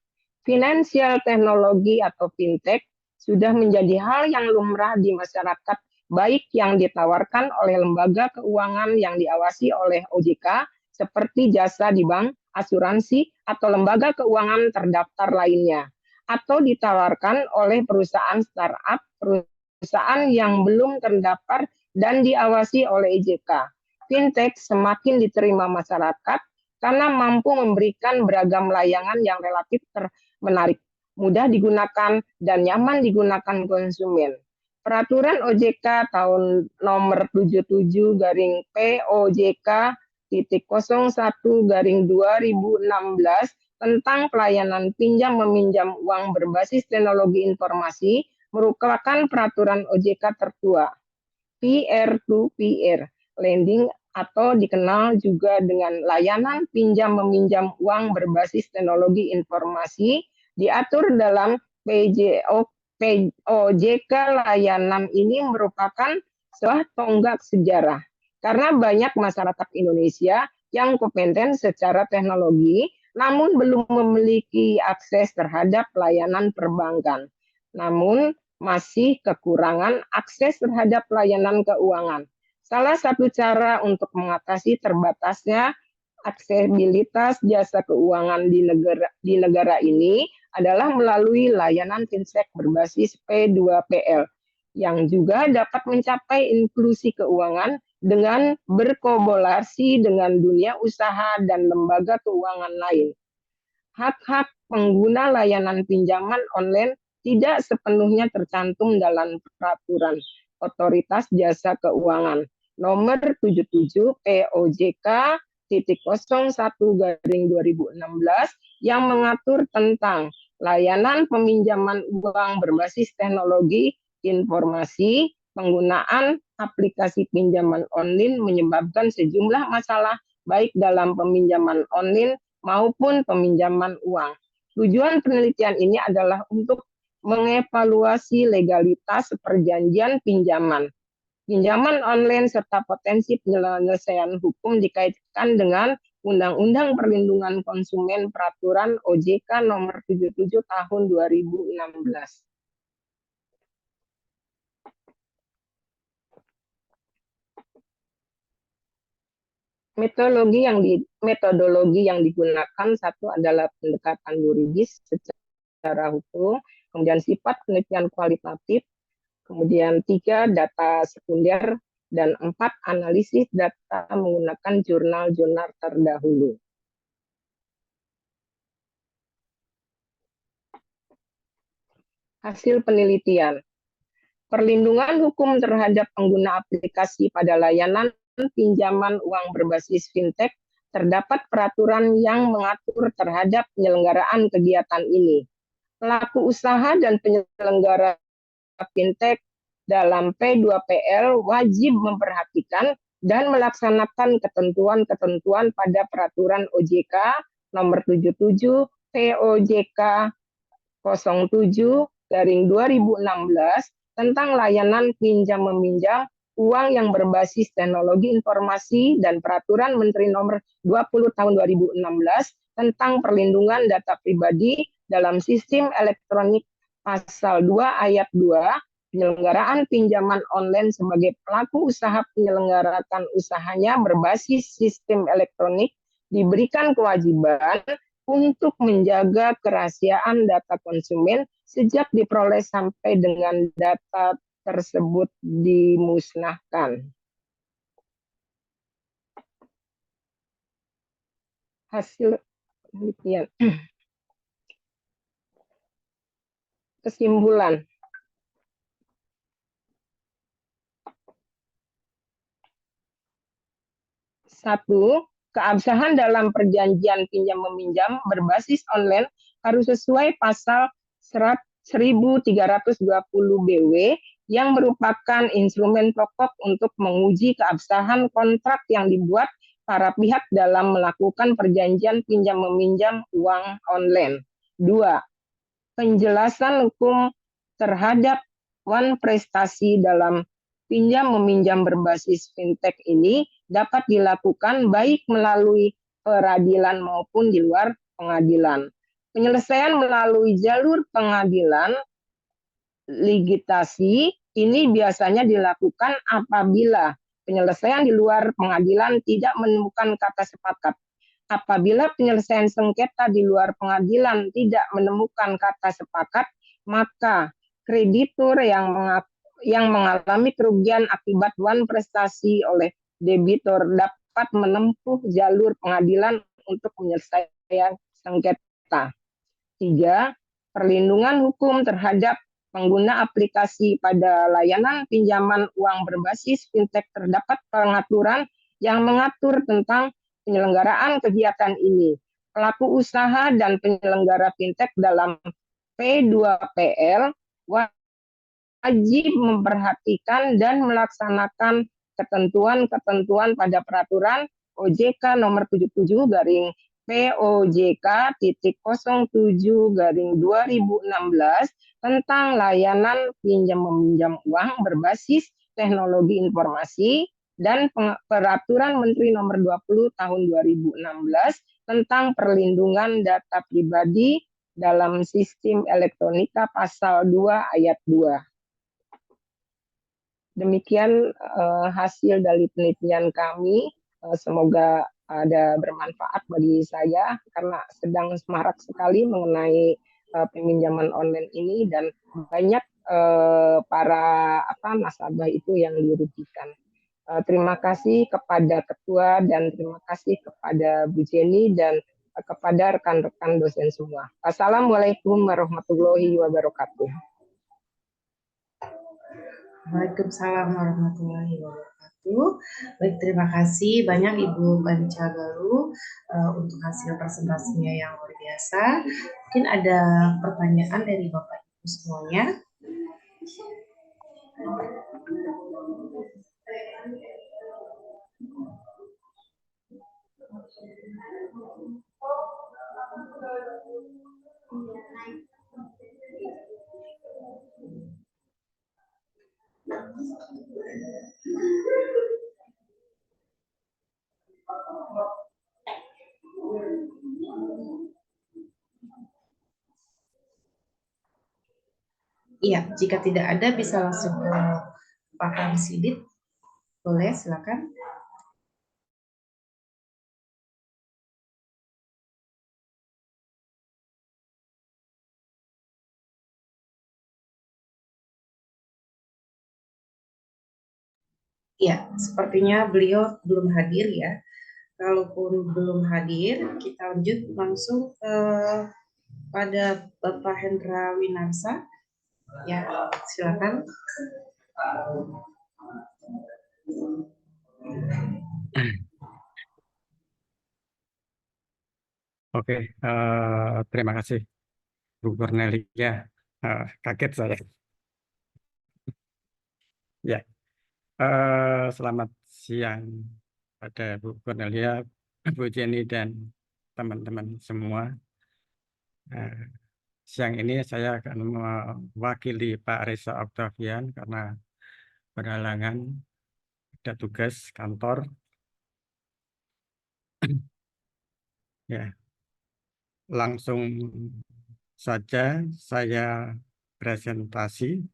finansial teknologi atau fintech sudah menjadi hal yang lumrah di masyarakat, baik yang ditawarkan oleh lembaga keuangan yang diawasi oleh OJK, seperti jasa di bank, asuransi, atau lembaga keuangan terdaftar lainnya, atau ditawarkan oleh perusahaan startup, perusahaan yang belum terdaftar dan diawasi oleh OJK. Fintech semakin diterima masyarakat karena mampu memberikan beragam layanan yang relatif menarik, mudah digunakan, dan nyaman digunakan konsumen. Peraturan OJK tahun nomor 77 garing POJK titik 01 garing 2016 tentang pelayanan pinjam meminjam uang berbasis teknologi informasi merupakan peraturan OJK tertua. Peer-to-peer lending atau dikenal juga dengan layanan pinjam meminjam uang berbasis teknologi informasi diatur dalam POJK. Layanan ini merupakan sebuah tonggak sejarah karena banyak masyarakat Indonesia yang kompeten secara teknologi namun belum memiliki akses terhadap layanan perbankan. Namun masih kekurangan akses terhadap layanan keuangan. Salah satu cara untuk mengatasi terbatasnya aksesibilitas jasa keuangan di negara ini adalah melalui layanan fintech berbasis P2PL yang juga dapat mencapai inklusi keuangan dengan berkolaborasi dengan dunia usaha dan lembaga keuangan lain. Hak-hak pengguna layanan pinjaman online tidak sepenuhnya tercantum dalam peraturan Otoritas Jasa Keuangan nomor 77 POJK titik 01 garing 2016 yang mengatur tentang layanan peminjaman uang berbasis teknologi informasi. Penggunaan aplikasi pinjaman online menyebabkan sejumlah masalah baik dalam peminjaman online maupun peminjaman uang. Tujuan penelitian ini adalah untuk mengevaluasi legalitas perjanjian pinjaman online serta potensi penyelesaian hukum dikaitkan dengan Undang-Undang Perlindungan Konsumen Peraturan OJK nomor 77 tahun 2016. Metodologi yang digunakan satu adalah pendekatan yuridis secara hukum, kemudian sifat penelitian kualitatif, kemudian 3 data sekunder, dan 4 analisis data menggunakan jurnal-jurnal terdahulu. Hasil penelitian. Perlindungan hukum terhadap pengguna aplikasi pada layanan pinjaman uang berbasis fintech, terdapat peraturan yang mengatur terhadap penyelenggaraan kegiatan ini. Pelaku usaha dan penyelenggara fintech dalam P2PL wajib memperhatikan dan melaksanakan ketentuan-ketentuan pada peraturan OJK nomor 77 POJK 07 garing 2016 tentang layanan pinjam-meminjam uang yang berbasis teknologi informasi dan peraturan Menteri nomor 20 tahun 2016 tentang perlindungan data pribadi dalam sistem elektronik pasal 2 ayat 2 penyelenggaraan pinjaman online sebagai pelaku usaha penyelenggarakan usahanya berbasis sistem elektronik diberikan kewajiban untuk menjaga kerahasiaan data konsumen sejak diperoleh sampai dengan data tersebut dimusnahkan. Hasil penelitian. Kesimpulan. Satu, keabsahan dalam perjanjian pinjam-meminjam berbasis online harus sesuai pasal 1320 BW yang merupakan instrumen pokok untuk menguji keabsahan kontrak yang dibuat para pihak dalam melakukan perjanjian pinjam-meminjam uang online. 2. Penjelasan hukum terhadap prestasi dalam pinjam-meminjam berbasis fintech ini dapat dilakukan baik melalui peradilan maupun di luar pengadilan. Penyelesaian melalui jalur pengadilan ligitasi ini biasanya dilakukan apabila penyelesaian di luar pengadilan tidak menemukan kata sepakat apabila penyelesaian sengketa di luar pengadilan tidak menemukan kata sepakat, maka kreditur yang mengalami kerugian akibat wan prestasi oleh debitur dapat menempuh jalur pengadilan untuk penyelesaian sengketa. 3. Perlindungan hukum terhadap pengguna aplikasi pada layanan pinjaman uang berbasis fintech. Terdapat pengaturan yang mengatur tentang penyelenggaraan kegiatan ini. Pelaku usaha dan penyelenggara fintech dalam P2PL wajib memperhatikan dan melaksanakan ketentuan-ketentuan pada peraturan OJK nomor 77 garing POJK.07/2016 tentang layanan pinjam-meminjam uang berbasis teknologi informasi dan peraturan Menteri nomor 20 tahun 2016 tentang perlindungan data pribadi dalam sistem elektronika pasal 2 ayat 2. Demikian hasil dari penelitian kami. Semoga ada bermanfaat bagi saya karena sedang semarak sekali mengenai peminjaman online ini dan banyak para nasabah itu yang dirugikan. Terima kasih kepada Ketua dan terima kasih kepada Bu Jenny dan kepada rekan-rekan dosen semua. Assalamualaikum warahmatullahi wabarakatuh. Waalaikumsalam warahmatullahi wabarakatuh. Baik, terima kasih banyak Ibu Banca Galuh untuk hasil presentasinya yang luar biasa. Mungkin ada pertanyaan dari Bapak Ibu semuanya. Iya, jika tidak ada bisa langsung ke Pak Kamsidit. Boleh, silakan. Ya, sepertinya beliau belum hadir ya. Kalaupun belum hadir, kita lanjut langsung pada Bapak Hendra Winarsa. Ya, silakan. Oke, terima kasih Bu Cornelia. Kaget saya. Ya, selamat siang pada Bu Cornelia, Bu Jenny dan teman-teman semua. Siang ini saya akan mewakili Pak Reza Octavian karena berhalangan ada tugas kantor. Ya, langsung saja saya presentasi.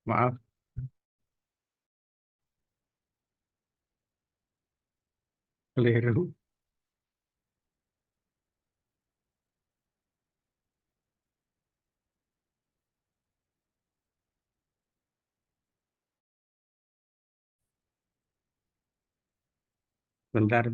Maaf. Keliru. Bentar.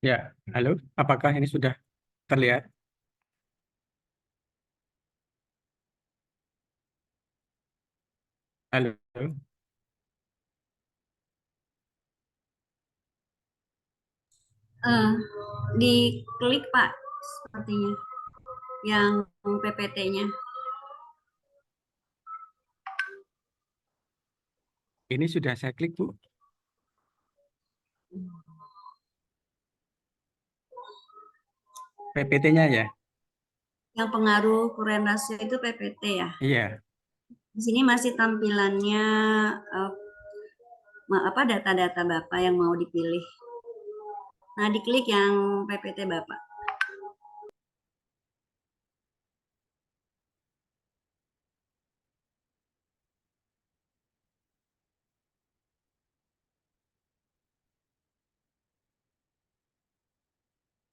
Ya, halo, apakah ini sudah terlihat? Halo, Diklik Pak, sepertinya yang PPT-nya. ini sudah saya klik, Bu. PPT-nya ya? Yang pengaruh current ratio itu PPT ya. Iya. Di sini masih tampilannya data-data Bapak yang mau dipilih. Nah, diklik yang PPT Bapak.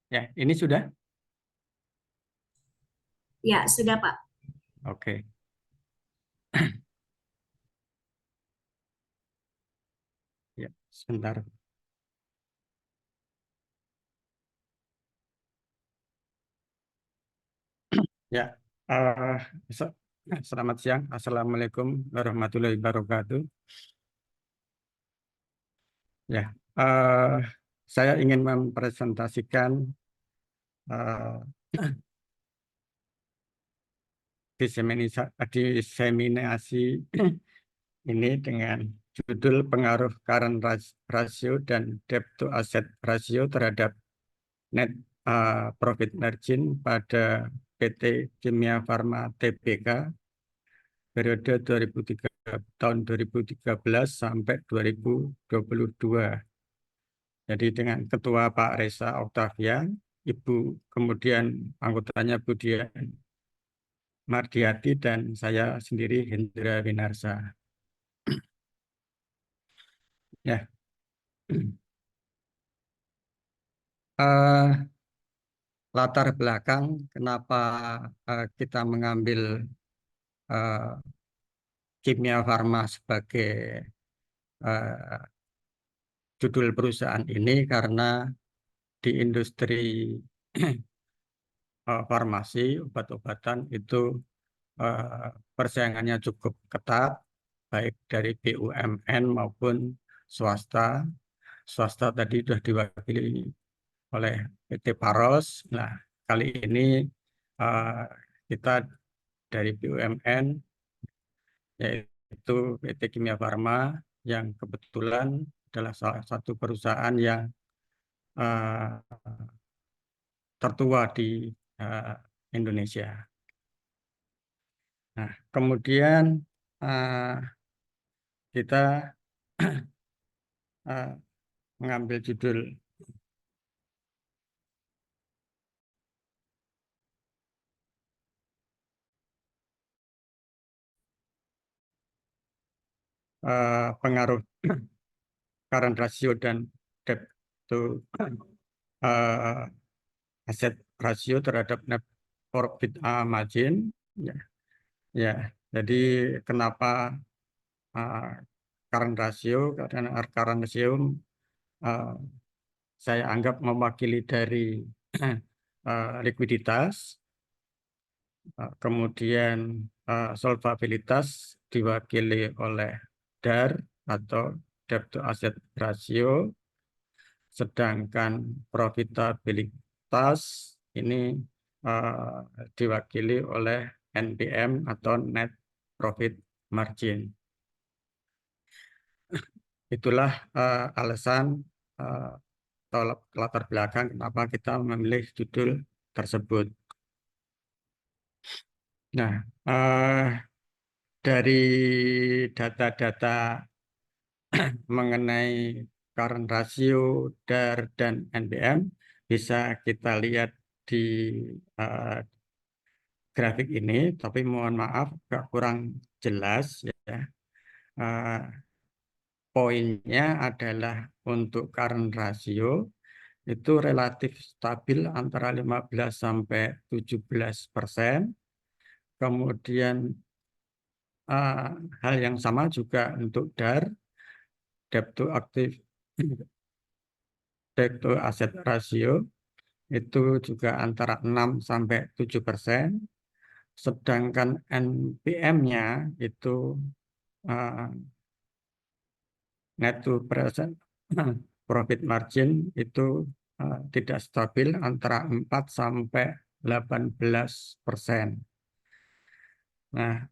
Ya, ini sudah? Ya, sudah Pak. Oke. Ya, sebentar. Ya, selamat siang. Assalamualaikum warahmatullahi wabarakatuh. Ya, saya ingin mempresentasikan diseminasi ini dengan judul pengaruh current ratio dan debt to asset ratio terhadap net profit margin pada PT Kimia Farma Tbk periode tahun 2013 sampai 2022. Jadi dengan Ketua Pak Reza Octavian, Ibu kemudian anggotanya Bu Dian Mardiati dan saya sendiri Hendra Winarsa. Ya, latar belakang kenapa kita mengambil Kimia Farma sebagai judul perusahaan ini karena di industri farmasi obat-obatan itu persaingannya cukup ketat, baik dari BUMN maupun swasta. Swasta tadi sudah diwakili oleh PT Paros. Nah, kali ini kita dari BUMN, yaitu PT Kimia Farma, yang kebetulan adalah salah satu perusahaan yang tertua di Indonesia. Nah, kemudian kita mengambil judul pengaruh current ratio dan debt to asset ratio terhadap net profit margin. Ya, ya. Jadi kenapa current ratio? Karena current ratio saya anggap mewakili dari likuiditas, kemudian solvabilitas diwakili oleh DAR atau debt to asset ratio, sedangkan profitabilitas ini diwakili oleh NPM atau net profit margin. Itulah alasan atau latar belakang kenapa kita memilih judul tersebut. Nah, dari data-data mengenai current ratio, DAR, dan NPM bisa kita lihat di grafik ini, tapi mohon maaf agak kurang jelas ya. Poinnya adalah untuk current ratio itu relatif stabil antara 15 sampai 17%. Kemudian hal yang sama juga untuk DAR, debt to debt to asset ratio itu juga antara 6 sampai 7%, sedangkan NPM-nya itu net to present profit margin itu tidak stabil antara 4 sampai 18%. Nah,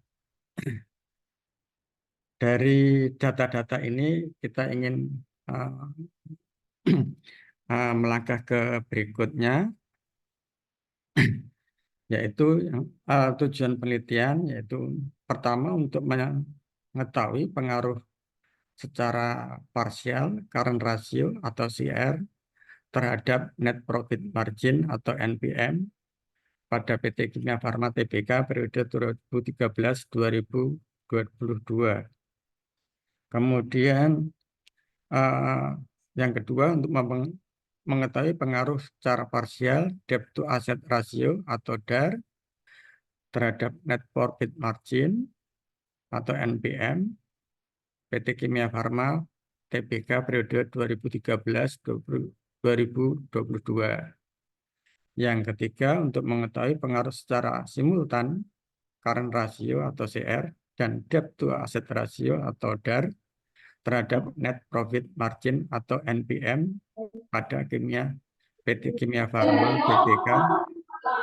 dari data-data ini kita ingin melangkah ke berikutnya, yaitu yang tujuan penelitian, yaitu pertama untuk mengetahui pengaruh secara parsial current ratio atau CR terhadap net profit margin atau NPM pada PT Kimia Farma Tbk periode 2013-2022. Kemudian yang kedua untuk mengetahui pengaruh secara parsial debt to asset ratio atau DAR terhadap net profit margin atau NPM PT Kimia Farma Tbk periode 2013-2022. Yang ketiga untuk mengetahui pengaruh secara simultan current ratio atau CR dan debt to asset ratio atau DAR terhadap net profit margin atau NPM pada PT Kimia Farma Tbk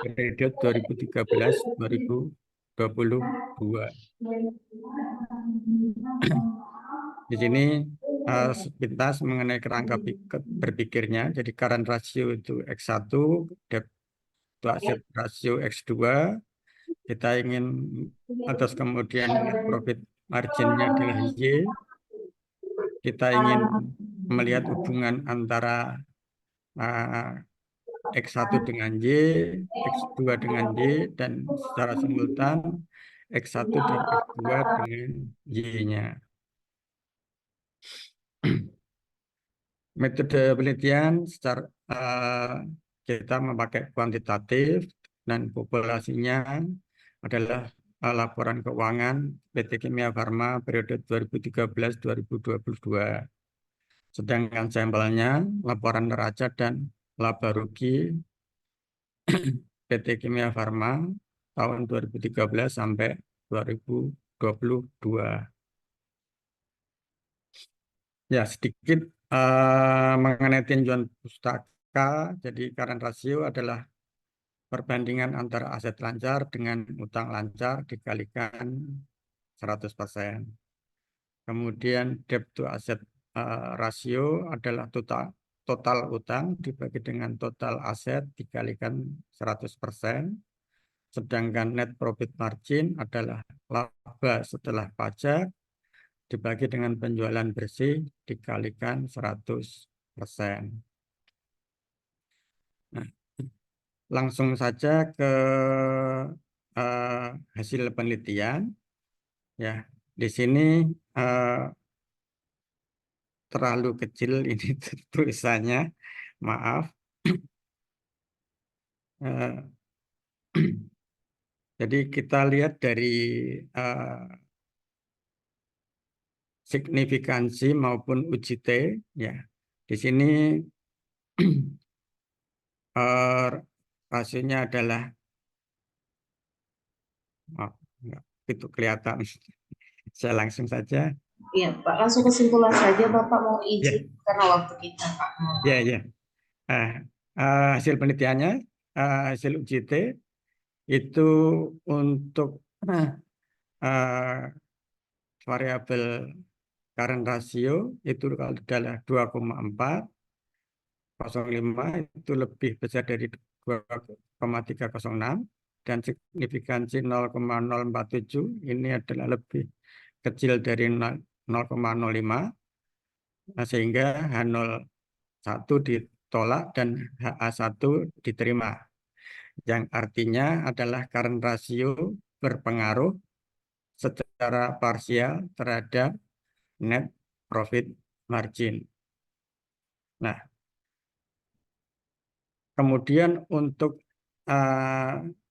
periode 2013-2022. Di sini sepintas mengenai kerangka berpikirnya. Jadi current ratio itu X1, debt to asset ratio X2. Kita ingin atas kemudian net profit marginnya adalah Y. Kita ingin melihat hubungan antara X1 dengan Y, X2 dengan Y, dan secara simultan X1 dan X2 dengan Y-nya. Metode penelitian secara kita memakai kuantitatif dan populasinya adalah laporan keuangan PT Kimia Farma periode 2013-2022. Sedangkan sampelnya laporan neraca dan laba rugi PT Kimia Farma tahun 2013 sampai 2022. Ya, sedikit mengenai tinjauan pustaka. Jadi current ratio adalah perbandingan antara aset lancar dengan utang lancar dikalikan 100%. Kemudian debt to asset ratio adalah total utang dibagi dengan total aset dikalikan 100%. Sedangkan net profit margin adalah laba setelah pajak dibagi dengan penjualan bersih dikalikan 100%. Nah, langsung saja ke hasil penelitian. Ya, di sini terlalu kecil ini tulisannya, maaf. Jadi kita lihat dari signifikansi maupun UJT, ya. Di sini rasionya adalah enggak itu kelihatan. Saya langsung saja. Iya, Pak. Langsung kesimpulan saja, Bapak mau izin karena waktu kita, Pak. Ya, ya. Hasil penelitiannya, hasil UJT itu untuk variabel current ratio itu adalah 2,405 itu lebih besar dari 2,306 dan signifikansi 0,047 ini adalah lebih kecil dari 0,05 sehingga H01 ditolak dan HA1 diterima. Yang artinya adalah current ratio berpengaruh secara parsial terhadap net profit margin. Nah, kemudian untuk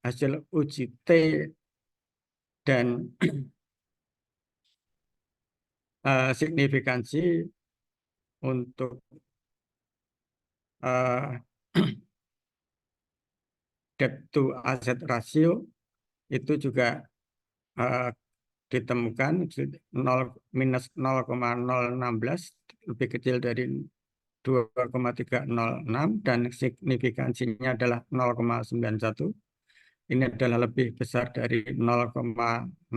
hasil UJT dan signifikansi untuk debt to asset ratio itu juga ditemukan minus 0,016 lebih kecil dari 2,306 dan signifikansinya adalah 0,91. Ini adalah lebih besar dari 0,05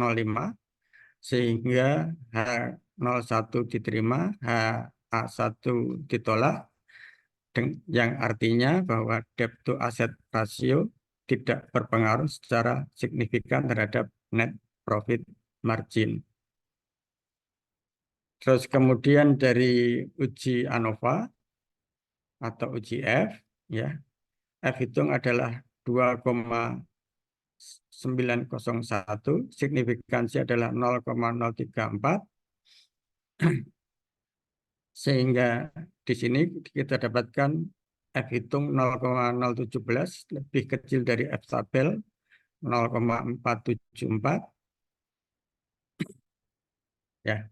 sehingga H01 diterima, HA1 ditolak, yang artinya bahwa debt to asset ratio tidak berpengaruh secara signifikan terhadap net profit margin. Terus kemudian dari uji ANOVA atau uji F, ya, F hitung adalah 2,901, signifikansi adalah 0,034, sehingga di sini kita dapatkan F hitung 0,017, lebih kecil dari F tabel 0,474, ya,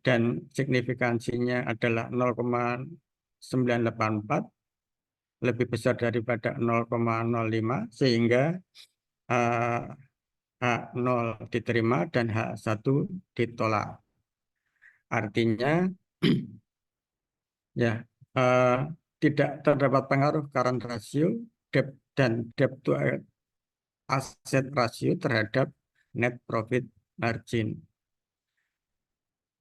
dan signifikansinya adalah 0,984, lebih besar daripada 0,05, sehingga H0 diterima dan H1 ditolak. Artinya ya tidak terdapat pengaruh current ratio dan debt to asset ratio terhadap net profit margin.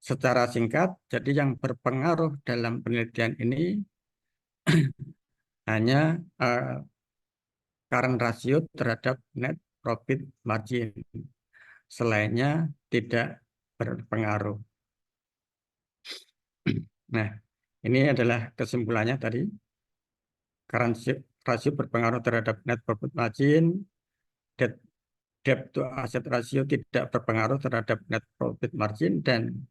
Secara singkat, jadi yang berpengaruh dalam penelitian ini hanya current ratio terhadap net profit margin. Selainnya tidak berpengaruh. Nah, ini adalah kesimpulannya tadi. Current ratio berpengaruh terhadap net profit margin. Debt to asset ratio tidak berpengaruh terhadap net profit margin, dan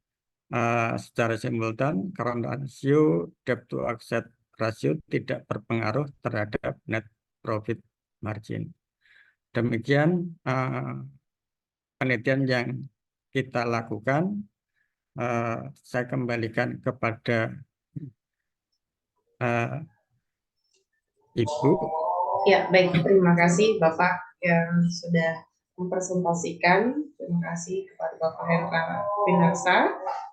secara simultan current ratio, debt to asset ratio tidak berpengaruh terhadap net profit margin. Demikian penelitian yang kita lakukan. Saya kembalikan kepada Ibu. Ya, baik. Terima kasih Bapak yang sudah mempresentasikan. Terima kasih kepada Bapak Hendra Pinarsa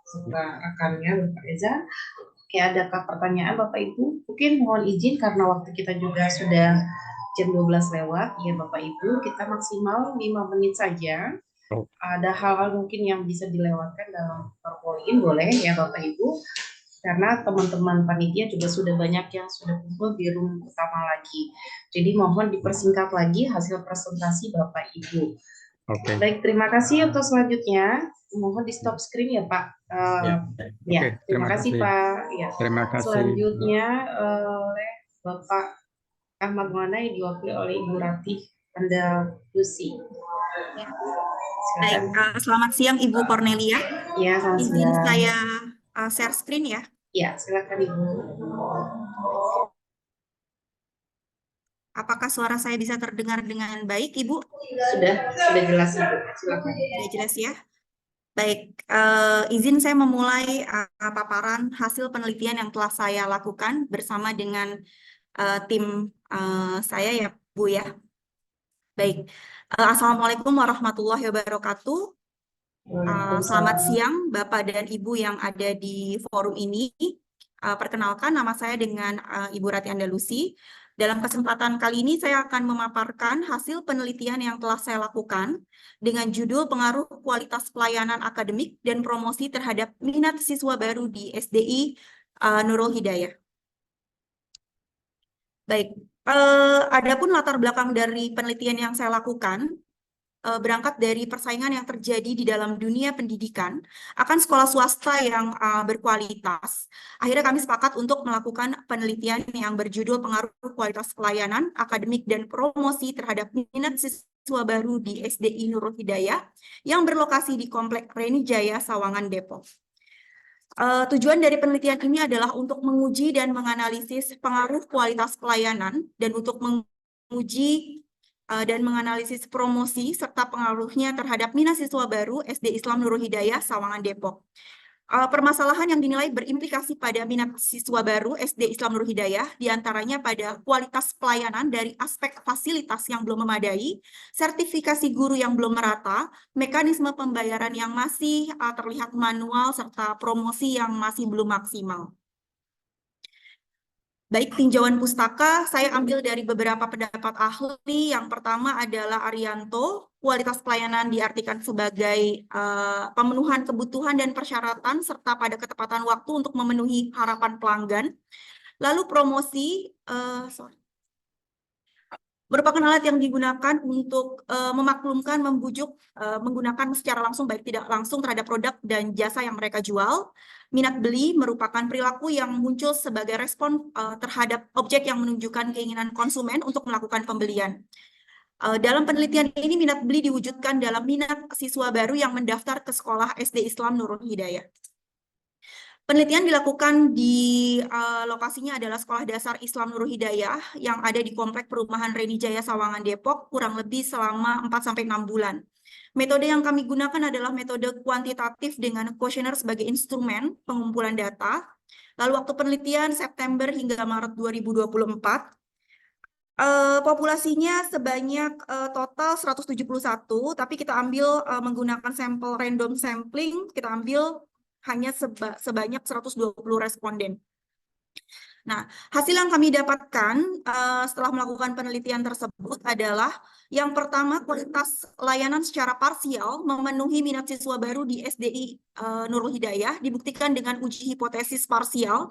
serta rekannya Bapak Reza. Oke, adakah pertanyaan Bapak Ibu? Mungkin mohon izin karena waktu kita juga sudah jam 12 lewat. Ya Bapak Ibu, kita maksimal 5 menit saja. Ada hal-hal mungkin yang bisa dilewatkan dalam PowerPoint, boleh ya Bapak Ibu. Karena teman-teman panitia juga sudah banyak yang sudah kumpul di room utama lagi. Jadi mohon dipersingkat lagi hasil presentasi Bapak Ibu. Oke. Baik, terima kasih. Untuk selanjutnya, mohon di stop screen ya Pak. Ya, terima kasih Pak. Ya. Terima kasih. Selanjutnya oleh Bapak Ahmad Maulana yang diwakili oleh Ibu Ratih Andalusi. Ya. Baik, selamat siang Ibu Cornelia. Ya, selamat siang. Izin saya share screen ya. Ya, silakan Ibu. Apakah suara saya bisa terdengar dengan baik, Ibu? Sudah jelas Ibu. Silakan. Sudah jelas ya. Baik, izin saya memulai paparan hasil penelitian yang telah saya lakukan bersama dengan tim saya ya, Bu ya. Baik, Assalamualaikum warahmatullahi wabarakatuh. Selamat siang Bapak dan Ibu yang ada di forum ini. Perkenalkan, nama saya dengan Ibu Ratih Andalusi. Dalam kesempatan kali ini saya akan memaparkan hasil penelitian yang telah saya lakukan dengan judul pengaruh kualitas pelayanan akademik dan promosi terhadap minat siswa baru di SDI Nurul Hidayah. Baik, adapun latar belakang dari penelitian yang saya lakukan, berangkat dari persaingan yang terjadi di dalam dunia pendidikan akan sekolah swasta yang berkualitas. Akhirnya kami sepakat untuk melakukan penelitian yang berjudul pengaruh kualitas pelayanan akademik dan promosi terhadap minat siswa baru di SDI Nurul Hidayah yang berlokasi di Komplek Reni Jaya, Sawangan, Depok. Tujuan dari penelitian ini adalah untuk menguji dan menganalisis pengaruh kualitas pelayanan dan untuk menguji dan menganalisis promosi serta pengaruhnya terhadap minat siswa baru SD Islam Nurul Hidayah, Sawangan, Depok. permasalahan yang dinilai berimplikasi pada minat siswa baru SD Islam Nurul Hidayah, diantaranya pada kualitas pelayanan dari aspek fasilitas yang belum memadai, sertifikasi guru yang belum merata, mekanisme pembayaran yang masih terlihat manual, serta promosi yang masih belum maksimal. Baik, tinjauan pustaka, saya ambil dari beberapa pendapat ahli. Yang pertama adalah Arianto, kualitas pelayanan diartikan sebagai pemenuhan kebutuhan dan persyaratan, serta pada ketepatan waktu untuk memenuhi harapan pelanggan. Lalu promosi, merupakan alat yang digunakan untuk memaklumkan, membujuk, menggunakan secara langsung baik tidak langsung terhadap produk dan jasa yang mereka jual. Minat beli merupakan perilaku yang muncul sebagai respon terhadap objek yang menunjukkan keinginan konsumen untuk melakukan pembelian. Dalam penelitian ini, minat beli diwujudkan dalam minat siswa baru yang mendaftar ke sekolah SD Islam Nurul Hidayah. Penelitian dilakukan di lokasinya adalah Sekolah Dasar Islam Nurul Hidayah yang ada di Komplek Perumahan Reni Jaya Sawangan Depok kurang lebih selama 4-6 bulan. Metode yang kami gunakan adalah metode kuantitatif dengan kuesioner sebagai instrumen pengumpulan data. Lalu waktu penelitian September hingga Maret 2024. Populasinya sebanyak total 171, tapi kita ambil menggunakan sampel random sampling, kita ambil hanya sebanyak 120 responden. Nah, hasil yang kami dapatkan setelah melakukan penelitian tersebut adalah yang pertama, kualitas layanan secara parsial memenuhi minat siswa baru di SDI Nurul Hidayah dibuktikan dengan uji hipotesis parsial,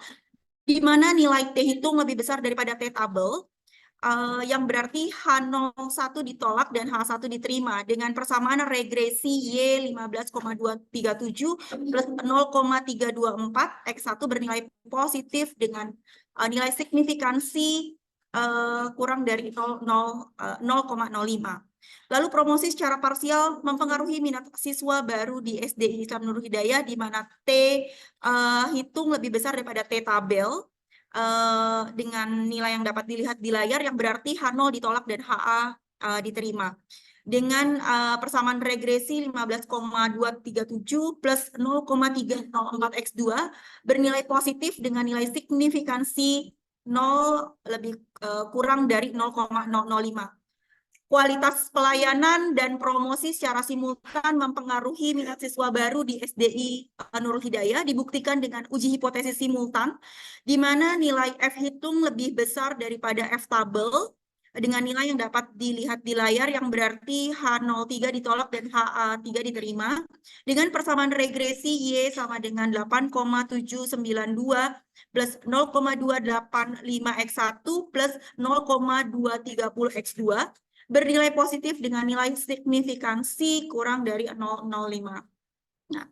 di mana nilai T hitung lebih besar daripada T tabel, yang berarti H01 ditolak dan H1 diterima dengan persamaan regresi Y 15,237 plus 0,324, X1 bernilai positif dengan nilai signifikansi kurang dari 0,05. Lalu promosi secara parsial mempengaruhi minat siswa baru di SDI Islam Nurul Hidayah, di mana T hitung lebih besar daripada T tabel, dengan nilai yang dapat dilihat di layar yang berarti H0 ditolak dan HA diterima. Dengan persamaan regresi 15,237 plus 0,304 X2 bernilai positif dengan nilai signifikansi 0 lebih kurang dari 0,005. Kualitas pelayanan dan promosi secara simultan mempengaruhi minat siswa baru di SDI Nurul Hidayah dibuktikan dengan uji hipotesis simultan, di mana nilai F hitung lebih besar daripada F tabel dengan nilai yang dapat dilihat di layar yang berarti H03 ditolak dan HA3 diterima, dengan persamaan regresi Y sama dengan 8,792 plus 0,285 X1 plus 0,230 X2, bernilai positif dengan nilai signifikansi kurang dari 0,05. Nah,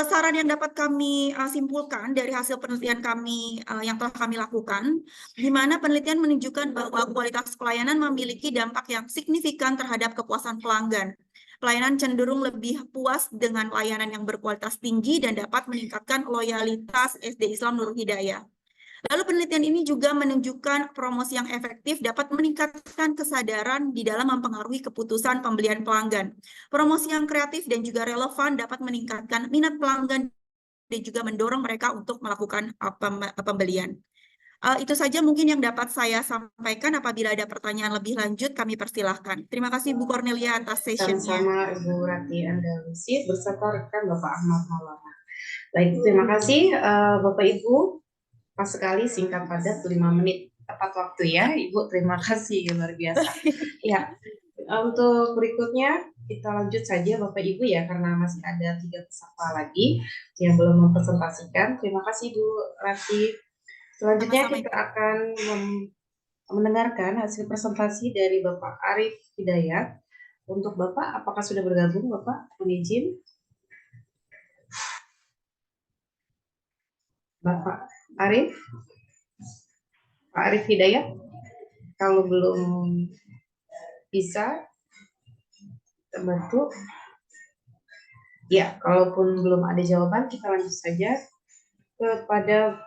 saran yang dapat kami simpulkan dari hasil penelitian kami yang telah kami lakukan, di mana penelitian menunjukkan bahwa kualitas pelayanan memiliki dampak yang signifikan terhadap kepuasan pelanggan. Pelayanan cenderung lebih puas dengan pelayanan yang berkualitas tinggi dan dapat meningkatkan loyalitas SD Islam Nurul Hidayah. Lalu penelitian ini juga menunjukkan promosi yang efektif dapat meningkatkan kesadaran di dalam mempengaruhi keputusan pembelian pelanggan. Promosi yang kreatif dan juga relevan dapat meningkatkan minat pelanggan dan juga mendorong mereka untuk melakukan pembelian. Itu saja mungkin yang dapat saya sampaikan. Apabila ada pertanyaan lebih lanjut, kami persilahkan. Terima kasih Bu Cornelia atas sessionnya. Sama-sama Ibu Rati Andalusi beserta rekan Bapak Ahmad Maulana. Baik, terima kasih Bapak Ibu. Pas sekali, singkat padat, 5 menit tepat waktu ya Ibu. Terima kasih, luar biasa. Ya, untuk berikutnya kita lanjut saja Bapak Ibu ya, karena masih ada 3 peserta lagi yang belum mempresentasikan. Terima kasih Bu Rati. Selanjutnya kita akan mendengarkan hasil presentasi dari Bapak Arif Hidayat. Untuk Bapak, apakah sudah bergabung Bapak? Mohon izin. Bapak Arif? Pak Arif Hidayat? Kalau belum bisa, terbantu. Ya, kalaupun belum ada jawaban, kita lanjut saja kepada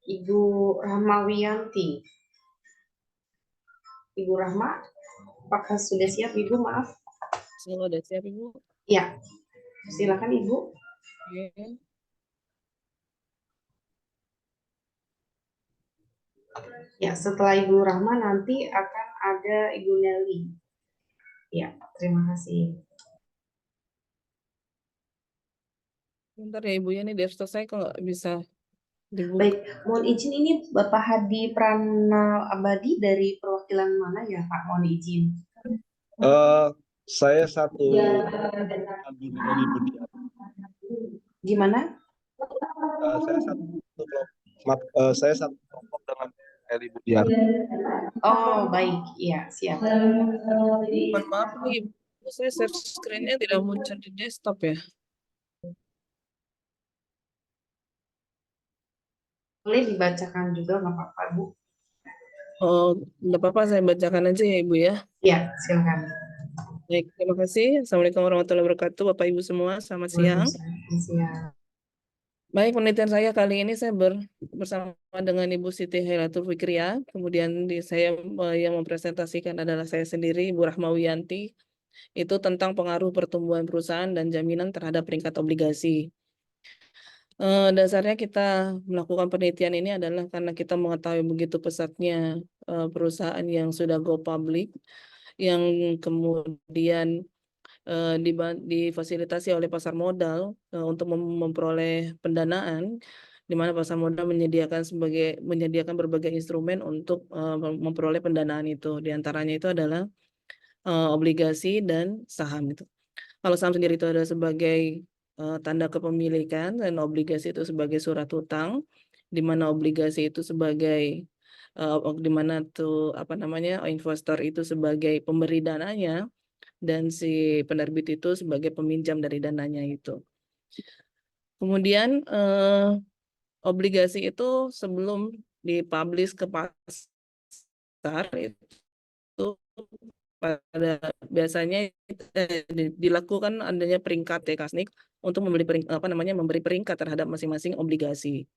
Ibu Rahmawiyanti. Ibu Rahma, apakah sudah siap Ibu? Maaf. Sudah siap Ibu? Ya, silakan Ibu. Oke. Ya, setelah Ibu Rahma nanti akan ada Ibu Nelly. Ya, terima kasih. Bentar ya Ibu ya, ini udah selesai kok nggak bisa dibuka. Baik, mohon izin ini Bapak Hadi Prana Abadi dari perwakilan mana ya Pak? Mohon izin. Saya satu Albini Eli Budiar. Gimana? Saya satu kelompok dengan Eli Budiar. Oh, baik. Iya, siap. Mohon maaf nih, saya share screen-nya tidak muncul di desktop ya. Boleh dibacakan juga nggak apa-apa, Bu? Oh, nggak apa-apa, saya bacakan aja ya Ibu ya. Ya, silakan. Baik, terima kasih. Assalamualaikum warahmatullahi wabarakatuh, Bapak Ibu semua, selamat siang. Siang. Baik, penelitian saya kali ini saya bersama dengan Ibu Siti Hailatul Fikriah, kemudian saya yang mempresentasikan adalah saya sendiri, Ibu Rahma Wiyanti, itu tentang pengaruh pertumbuhan perusahaan dan jaminan terhadap peringkat obligasi. Dasarnya kita melakukan penelitian ini adalah karena kita mengetahui begitu pesatnya perusahaan yang sudah go public, yang kemudian difasilitasi oleh pasar modal untuk memperoleh pendanaan, di mana pasar modal menyediakan berbagai instrumen untuk memperoleh pendanaan itu. Di antaranya itu adalah obligasi dan saham itu. Kalau saham sendiri itu ada sebagai tanda kepemilikan dan obligasi itu sebagai surat hutang, di mana obligasi itu sebagai di mana tuh investor itu sebagai pemberi dananya dan si penerbit itu sebagai peminjam dari dananya itu. Kemudian obligasi itu sebelum dipublish ke pasar itu biasanya dilakukan adanya peringkat ya Kasnik untuk memberi peringkat terhadap masing-masing obligasi.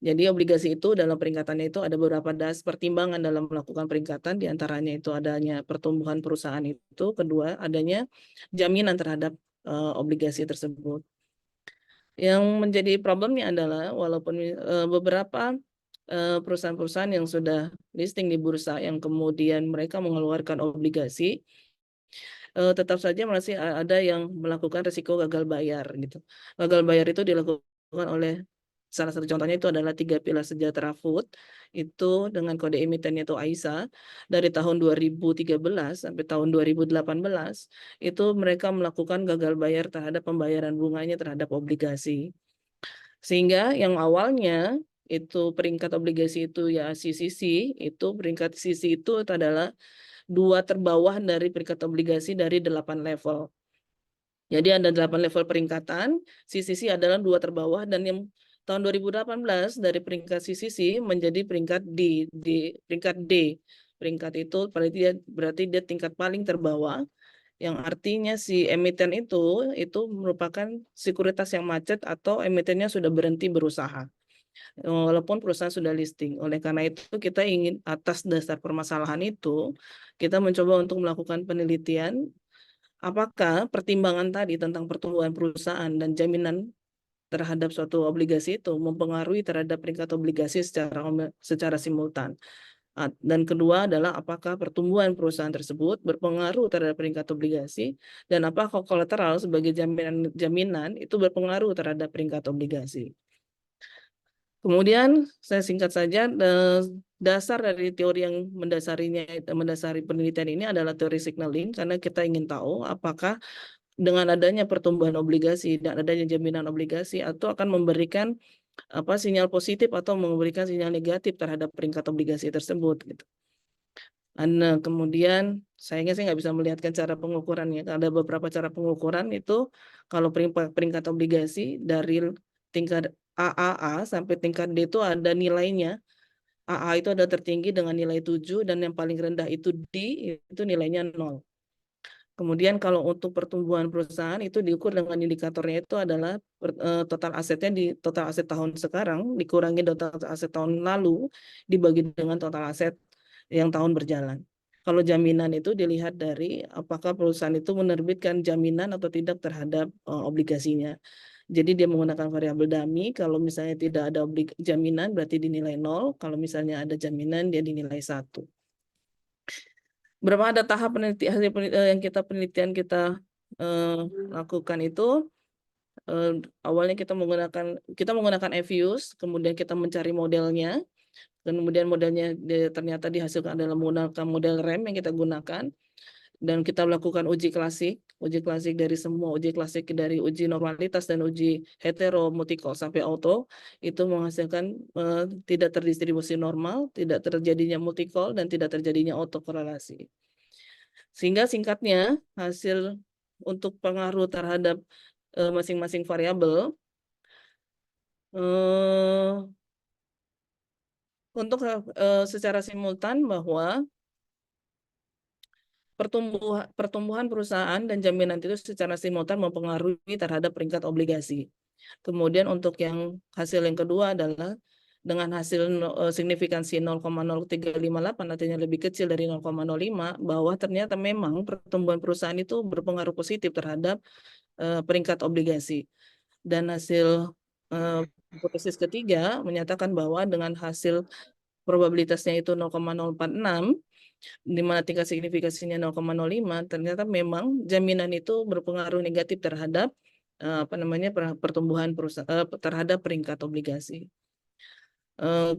Jadi obligasi itu dalam peringkatannya itu ada beberapa pertimbangan dalam melakukan peringkatan, diantaranya itu adanya pertumbuhan perusahaan itu, kedua adanya jaminan terhadap obligasi tersebut. Yang menjadi problemnya adalah walaupun beberapa perusahaan-perusahaan yang sudah listing di bursa yang kemudian mereka mengeluarkan obligasi, tetap saja masih ada yang melakukan risiko gagal bayar gitu. Gagal bayar itu dilakukan oleh salah satu contohnya itu adalah 3 Pilar Sejahtera Food, itu dengan kode emitennya itu AISA, dari tahun 2013 sampai tahun 2018, itu mereka melakukan gagal bayar terhadap pembayaran bunganya terhadap obligasi. Sehingga yang awalnya itu peringkat obligasi itu ya CCC, itu peringkat CCC itu adalah 2 terbawah dari peringkat obligasi dari 8 level. Jadi ada 8 level peringkatan, CCC adalah 2 terbawah, dan yang tahun 2018 dari peringkat CCC menjadi peringkat peringkat D. Peringkat itu berarti dia tingkat paling terbawah, yang artinya si emiten itu merupakan sekuritas yang macet atau emitennya sudah berhenti berusaha. Walaupun perusahaan sudah listing. Oleh karena itu kita ingin atas dasar permasalahan itu, kita mencoba untuk melakukan penelitian apakah pertimbangan tadi tentang pertumbuhan perusahaan dan jaminan terhadap suatu obligasi itu mempengaruhi terhadap peringkat obligasi secara simultan. Dan kedua adalah apakah pertumbuhan perusahaan tersebut berpengaruh terhadap peringkat obligasi, dan apakah kolateral sebagai jaminan itu berpengaruh terhadap peringkat obligasi. Kemudian saya singkat saja, dasar dari teori yang mendasari penelitian ini adalah teori signaling, karena kita ingin tahu apakah dengan adanya pertumbuhan obligasi dan adanya jaminan obligasi atau akan memberikan sinyal positif atau memberikan sinyal negatif terhadap peringkat obligasi tersebut gitu. Dan kemudian sayangnya saya nggak bisa melihatkan cara pengukurannya. Ada beberapa cara pengukuran itu kalau peringkat obligasi dari tingkat AAA sampai tingkat D itu ada nilainya. AA itu ada tertinggi dengan nilai 7 dan yang paling rendah itu D, itu nilainya 0. Kemudian kalau untuk pertumbuhan perusahaan itu diukur dengan indikatornya itu adalah total asetnya di total aset tahun sekarang dikurangi total aset tahun lalu dibagi dengan total aset yang tahun berjalan. Kalau jaminan itu dilihat dari apakah perusahaan itu menerbitkan jaminan atau tidak terhadap obligasinya. Jadi dia menggunakan variabel dummy. Kalau misalnya tidak ada jaminan berarti dinilai 0. Kalau misalnya ada jaminan dia dinilai 1. Berapa ada tahap yang penelitian kita lakukan itu. Awalnya kita menggunakan EViews, kemudian kita mencari modelnya, kemudian modelnya ternyata dihasilkan adalah menggunakan model RAM yang kita gunakan, dan kita melakukan uji klasik dari semua uji klasik, dari uji normalitas dan uji hetero, multicol sampai auto, itu menghasilkan tidak terdistribusi normal, tidak terjadinya multicol, dan tidak terjadinya autokorelasi. Sehingga singkatnya hasil untuk pengaruh terhadap masing-masing variabel untuk secara simultan bahwa pertumbuhan perusahaan dan jaminan itu secara simultan mempengaruhi terhadap peringkat obligasi. Kemudian untuk yang hasil yang kedua adalah dengan hasil signifikansi 0,0358, artinya lebih kecil dari 0,05, bahwa ternyata memang pertumbuhan perusahaan itu berpengaruh positif terhadap peringkat obligasi. Dan hasil hipotesis ketiga menyatakan bahwa dengan hasil probabilitasnya itu 0,046, di mana tingkat signifikasinya 0,05, ternyata memang jaminan itu berpengaruh negatif terhadap pertumbuhan perusahaan terhadap peringkat obligasi.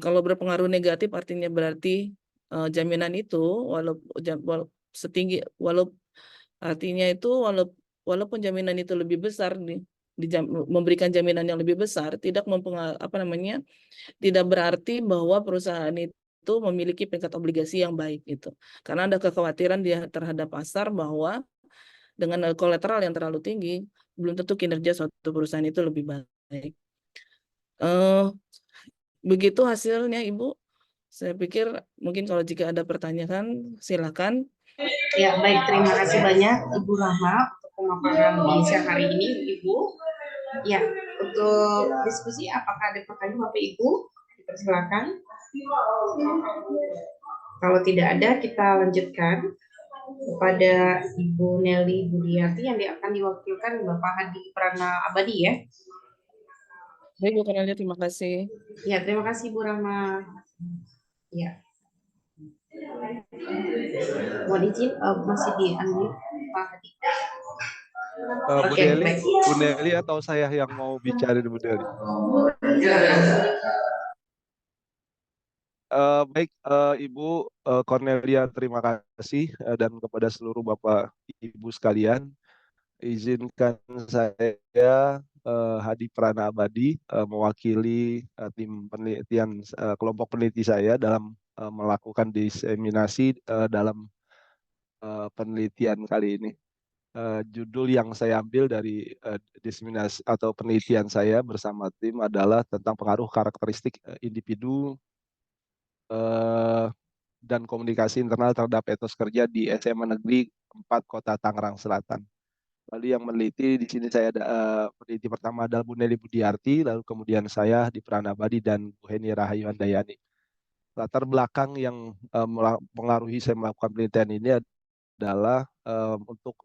Kalau berpengaruh negatif artinya berarti jaminan itu walaupun jaminan itu lebih besar, memberikan jaminan yang lebih besar, tidak tidak berarti bahwa perusahaan itu memiliki peringkat obligasi yang baik itu. Karena ada kekhawatiran dia terhadap pasar bahwa dengan kolateral yang terlalu tinggi belum tentu kinerja suatu perusahaan itu lebih baik. Begitu hasilnya, Ibu. Saya pikir mungkin kalau jika ada pertanyaan silakan. Ya, baik, terima kasih banyak Ibu Rahma untuk pemaparan di siang hari ini, Ibu. Ya, untuk diskusi apakah ada pertanyaan Bapak Ibu? Silakan. Kalau tidak ada, kita lanjutkan kepada Ibu Nelly Budiati yang akan diwakilkan Bapak Hadi Prana Abadi ya. Baik, Bu Cornelia, terima kasih. Ya, terima kasih Bu Rahma. Ya. Mohon izin masih di-unmute Pak Hadi. Bu Nelly atau saya yang mau bicara Bu Nelly? Baik, Ibu Cornelia, terima kasih, dan kepada seluruh Bapak Ibu sekalian, izinkan saya Hadi Prana Abadi mewakili tim penelitian kelompok peneliti saya dalam melakukan diseminasi dalam penelitian kali ini. Judul yang saya ambil dari diseminasi atau penelitian saya bersama tim adalah tentang pengaruh karakteristik individu dan komunikasi internal terhadap etos kerja di SMA Negeri 4 Kota Tangerang Selatan. Lalu yang meneliti di sini saya ada peneliti pertama adalah Bu Nelly Budiarti, lalu kemudian saya Hadi Prana Abadi dan Bu Heni Rahayu Handayani. Latar belakang yang mengaruhi saya melakukan penelitian ini adalah untuk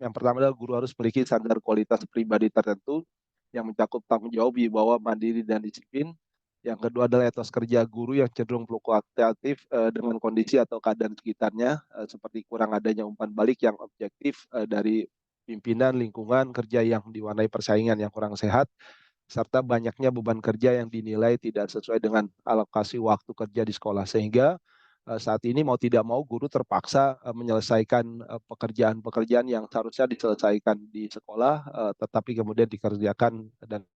yang pertama adalah guru harus memiliki standar kualitas pribadi tertentu yang mencakup tanggung jawab, wibawa, mandiri, dan disiplin. Yang kedua adalah etos kerja guru yang cenderung fluktuatif dengan kondisi atau keadaan sekitarnya, seperti kurang adanya umpan balik yang objektif dari pimpinan, lingkungan kerja yang diwarnai persaingan yang kurang sehat, serta banyaknya beban kerja yang dinilai tidak sesuai dengan alokasi waktu kerja di sekolah. Sehingga saat ini mau tidak mau guru terpaksa menyelesaikan pekerjaan-pekerjaan yang seharusnya diselesaikan di sekolah, tetapi kemudian dikerjakan dan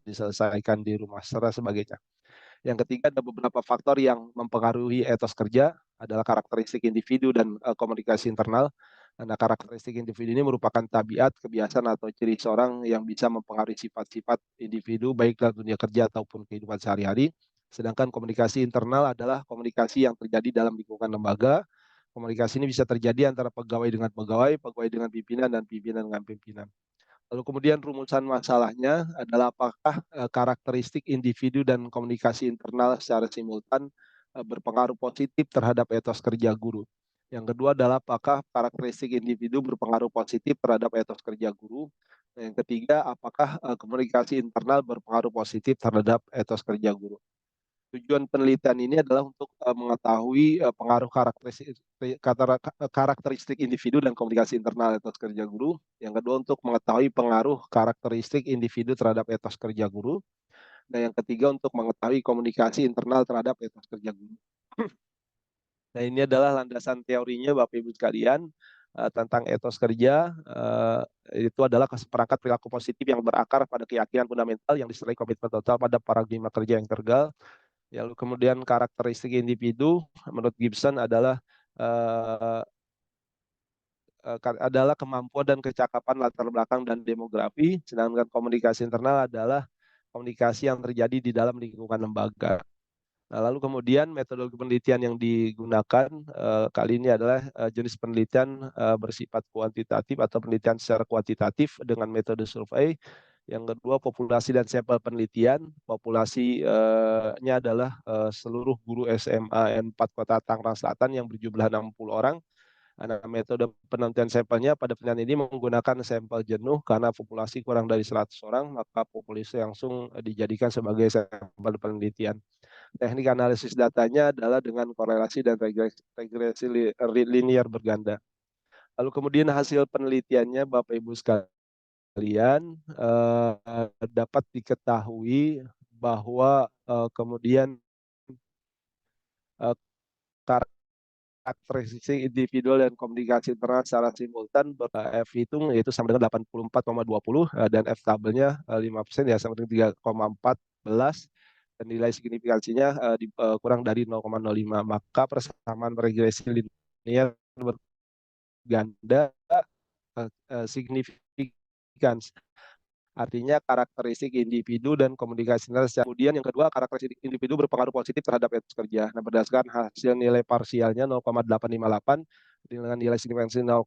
diselesaikan di rumah serta sebagainya. Yang ketiga, ada beberapa faktor yang mempengaruhi etos kerja adalah karakteristik individu dan komunikasi internal. Nah, karakteristik individu ini merupakan tabiat, kebiasaan atau ciri seorang yang bisa mempengaruhi sifat-sifat individu baik dalam dunia kerja ataupun kehidupan sehari-hari. Sedangkan komunikasi internal adalah komunikasi yang terjadi dalam lingkungan lembaga. Komunikasi ini bisa terjadi antara pegawai dengan pegawai, pegawai dengan pimpinan, dan pimpinan dengan pimpinan. Lalu kemudian rumusan masalahnya adalah apakah karakteristik individu dan komunikasi internal secara simultan berpengaruh positif terhadap etos kerja guru. Yang kedua adalah apakah karakteristik individu berpengaruh positif terhadap etos kerja guru. Dan yang ketiga, apakah komunikasi internal berpengaruh positif terhadap etos kerja guru. Tujuan penelitian ini adalah untuk mengetahui pengaruh karakteristik individu dan komunikasi internal etos kerja guru. Yang kedua, untuk mengetahui pengaruh karakteristik individu terhadap etos kerja guru. Dan yang ketiga, untuk mengetahui komunikasi internal terhadap etos kerja guru. Nah, ini adalah landasan teorinya Bapak Ibu sekalian tentang etos kerja. Itu adalah perangkat perilaku positif yang berakar pada keyakinan fundamental yang disertai komitmen total pada paradigma kerja yang tergal. Lalu kemudian karakteristik individu menurut Gibson adalah kemampuan dan kecakapan latar belakang dan demografi, sedangkan komunikasi internal adalah komunikasi yang terjadi di dalam lingkungan lembaga. Nah, lalu kemudian metodologi penelitian yang digunakan kali ini adalah jenis penelitian bersifat kuantitatif atau penelitian secara kuantitatif dengan metode survei. Yang kedua, populasi dan sampel penelitian. Populasinya adalah seluruh guru SMA N4 Kota Tangerang Selatan yang berjumlah 60 orang. Nah, metode penelitian sampelnya pada penelitian ini menggunakan sampel jenuh karena populasi kurang dari 100 orang, maka populasi langsung dijadikan sebagai sampel penelitian. Teknik analisis datanya adalah dengan korelasi dan regresi linear berganda. Lalu kemudian hasil penelitiannya Bapak Ibu sekalian dapat diketahui bahwa kemudian karakteristik individual dan komunikasi internal secara simultan F hitung yaitu sama dengan 84,20 dan F tabelnya 5% ya sama dengan 3,14 dan nilai signifikansinya kurang dari 0,05, maka persamaan regresi linear berganda signifikan. Artinya karakteristik individu dan komunikasi internal. Kemudian yang kedua, karakteristik individu berpengaruh positif terhadap etos kerja. Nah, berdasarkan hasil nilai parsialnya 0,858 dengan nilai signifikansi 0,00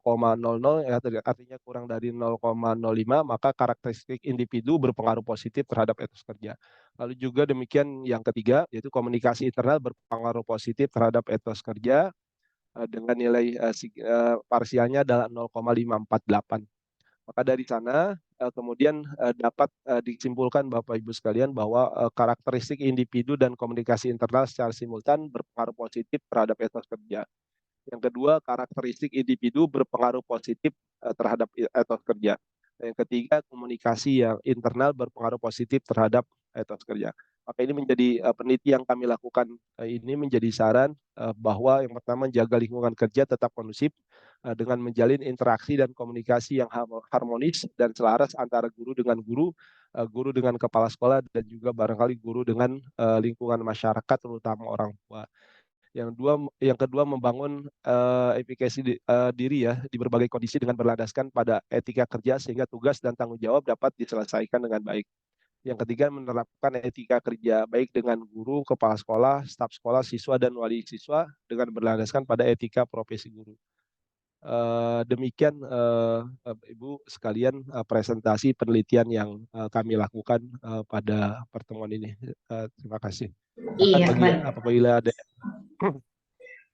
ya, artinya kurang dari 0,05, maka karakteristik individu berpengaruh positif terhadap etos kerja. Lalu juga demikian yang ketiga, yaitu komunikasi internal berpengaruh positif terhadap etos kerja dengan nilai parsialnya adalah 0,548. Maka dari sana kemudian dapat disimpulkan Bapak Ibu sekalian bahwa karakteristik individu dan komunikasi internal secara simultan berpengaruh positif terhadap etos kerja. Yang kedua, karakteristik individu berpengaruh positif terhadap etos kerja. Yang ketiga, komunikasi yang internal berpengaruh positif terhadap etos kerja. Maka ini menjadi penelitian yang kami lakukan ini menjadi saran bahwa yang pertama jaga lingkungan kerja tetap kondusif dengan menjalin interaksi dan komunikasi yang harmonis dan selaras antara guru dengan guru, guru dengan kepala sekolah, dan juga barangkali guru dengan lingkungan masyarakat terutama orang tua. Yang kedua membangun efikasi diri ya di berbagai kondisi dengan berlandaskan pada etika kerja sehingga tugas dan tanggung jawab dapat diselesaikan dengan baik. Yang ketiga menerapkan etika kerja baik dengan guru, kepala sekolah, staf sekolah, siswa dan wali siswa dengan berlandaskan pada etika profesi guru. Demikian Ibu sekalian presentasi penelitian yang kami lakukan pada pertemuan ini. Terima kasih. Iya, baik. Apabila ada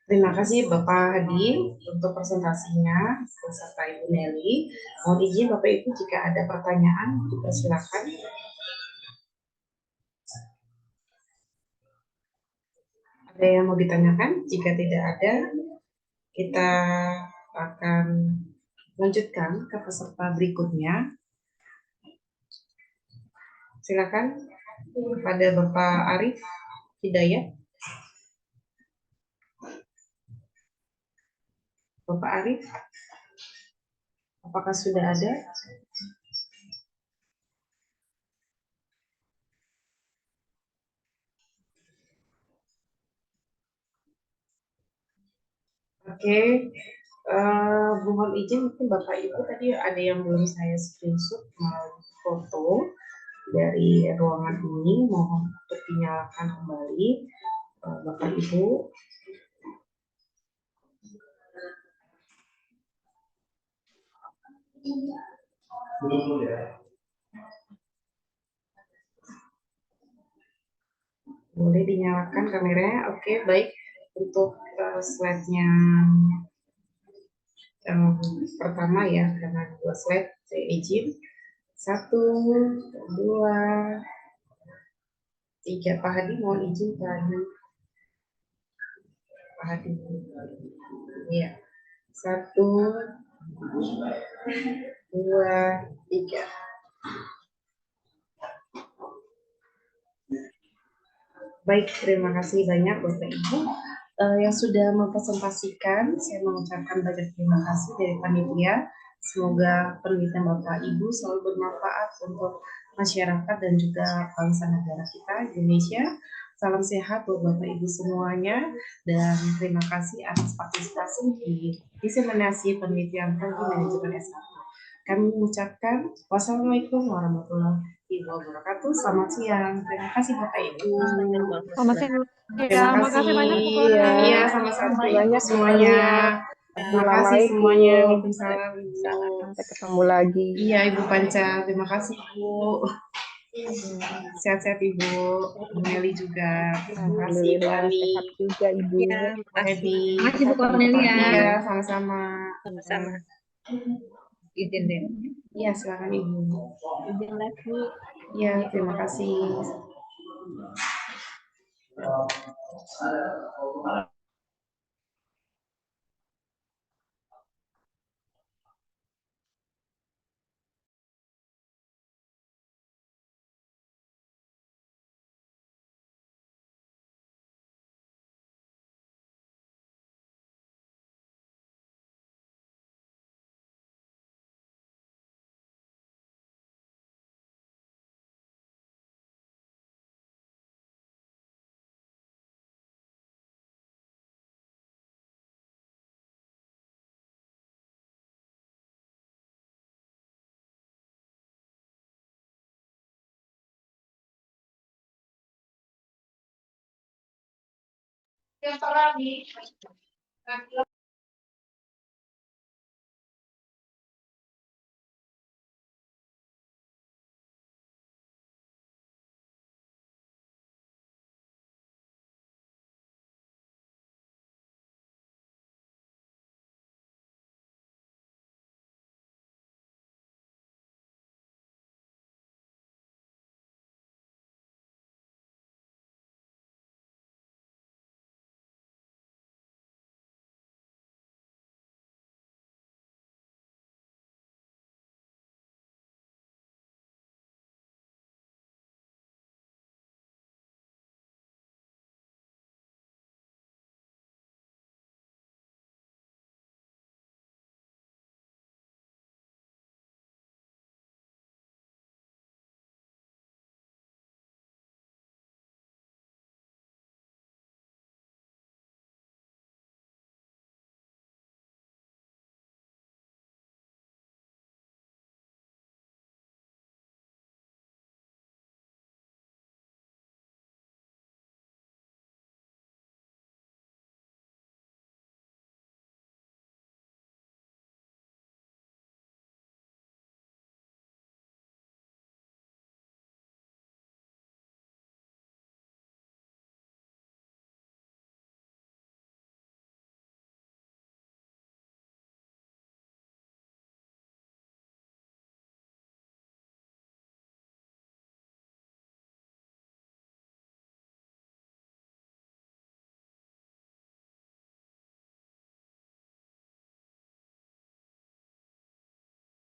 Terima kasih Bapak Hadi untuk presentasinya beserta Ibu Nelly. Mohon izin Bapak Ibu jika ada pertanyaan dipersilakan. Ada yang mau ditanyakan? Jika tidak ada, kita akan lanjutkan ke peserta berikutnya. Silakan kepada Bapak Arif Hidayat. Bapak Arif, apakah sudah ada? Oke, mohon izin mungkin Bapak Ibu tadi ada yang belum saya screenshot foto dari ruangan ini, mohon untuk dinyalakan kembali Bapak Ibu. Boleh dinyalakan kameranya. Oke, baik. Untuk slide-nya Pertama ya, karena 2 slide saya izin. 1, 2, 3. Pak Hadi mohon izin Pak Hadi. Pak Hadi. Iya. 1, 2, 3. Baik, terima kasih banyak Bapak Ibu yang sudah mempresentasikan. Saya mengucapkan banyak terima kasih dari panitia. Semoga penelitian Bapak Ibu selalu bermanfaat untuk masyarakat dan juga bangsa negara kita Indonesia. Salam sehat buat Bapak Ibu semuanya dan terima kasih atas partisipasi di diseminasi penelitian tinggi manajemen S1. Kami mengucapkan wassalamualaikum warahmatullahi wabarakatuh. Selamat siang. Terima kasih Bapak Ibu. Selamat siang. Terima Makasih banyak Bu kasih. Kona. Iya, sama-sama Bapak Ibu banyak semuanya. Terima kasih semuanya. Assalamualaikum. Waalaikumsalam Ibu. Sampai ketemu lagi. Iya Ibu Panca, terima kasih Bu. Sehat-sehat Ibu. Bu Meli juga. Terima kasih Bu Alhamdulillah Ani. sehat juga Ibu. Ya, Bu Hedi. makasih Bu Cornelia. Iya, sama-sama. Sama-sama. Izin deh. Iya, silakan Ibu. Izin lagi. Iya, terima kasih.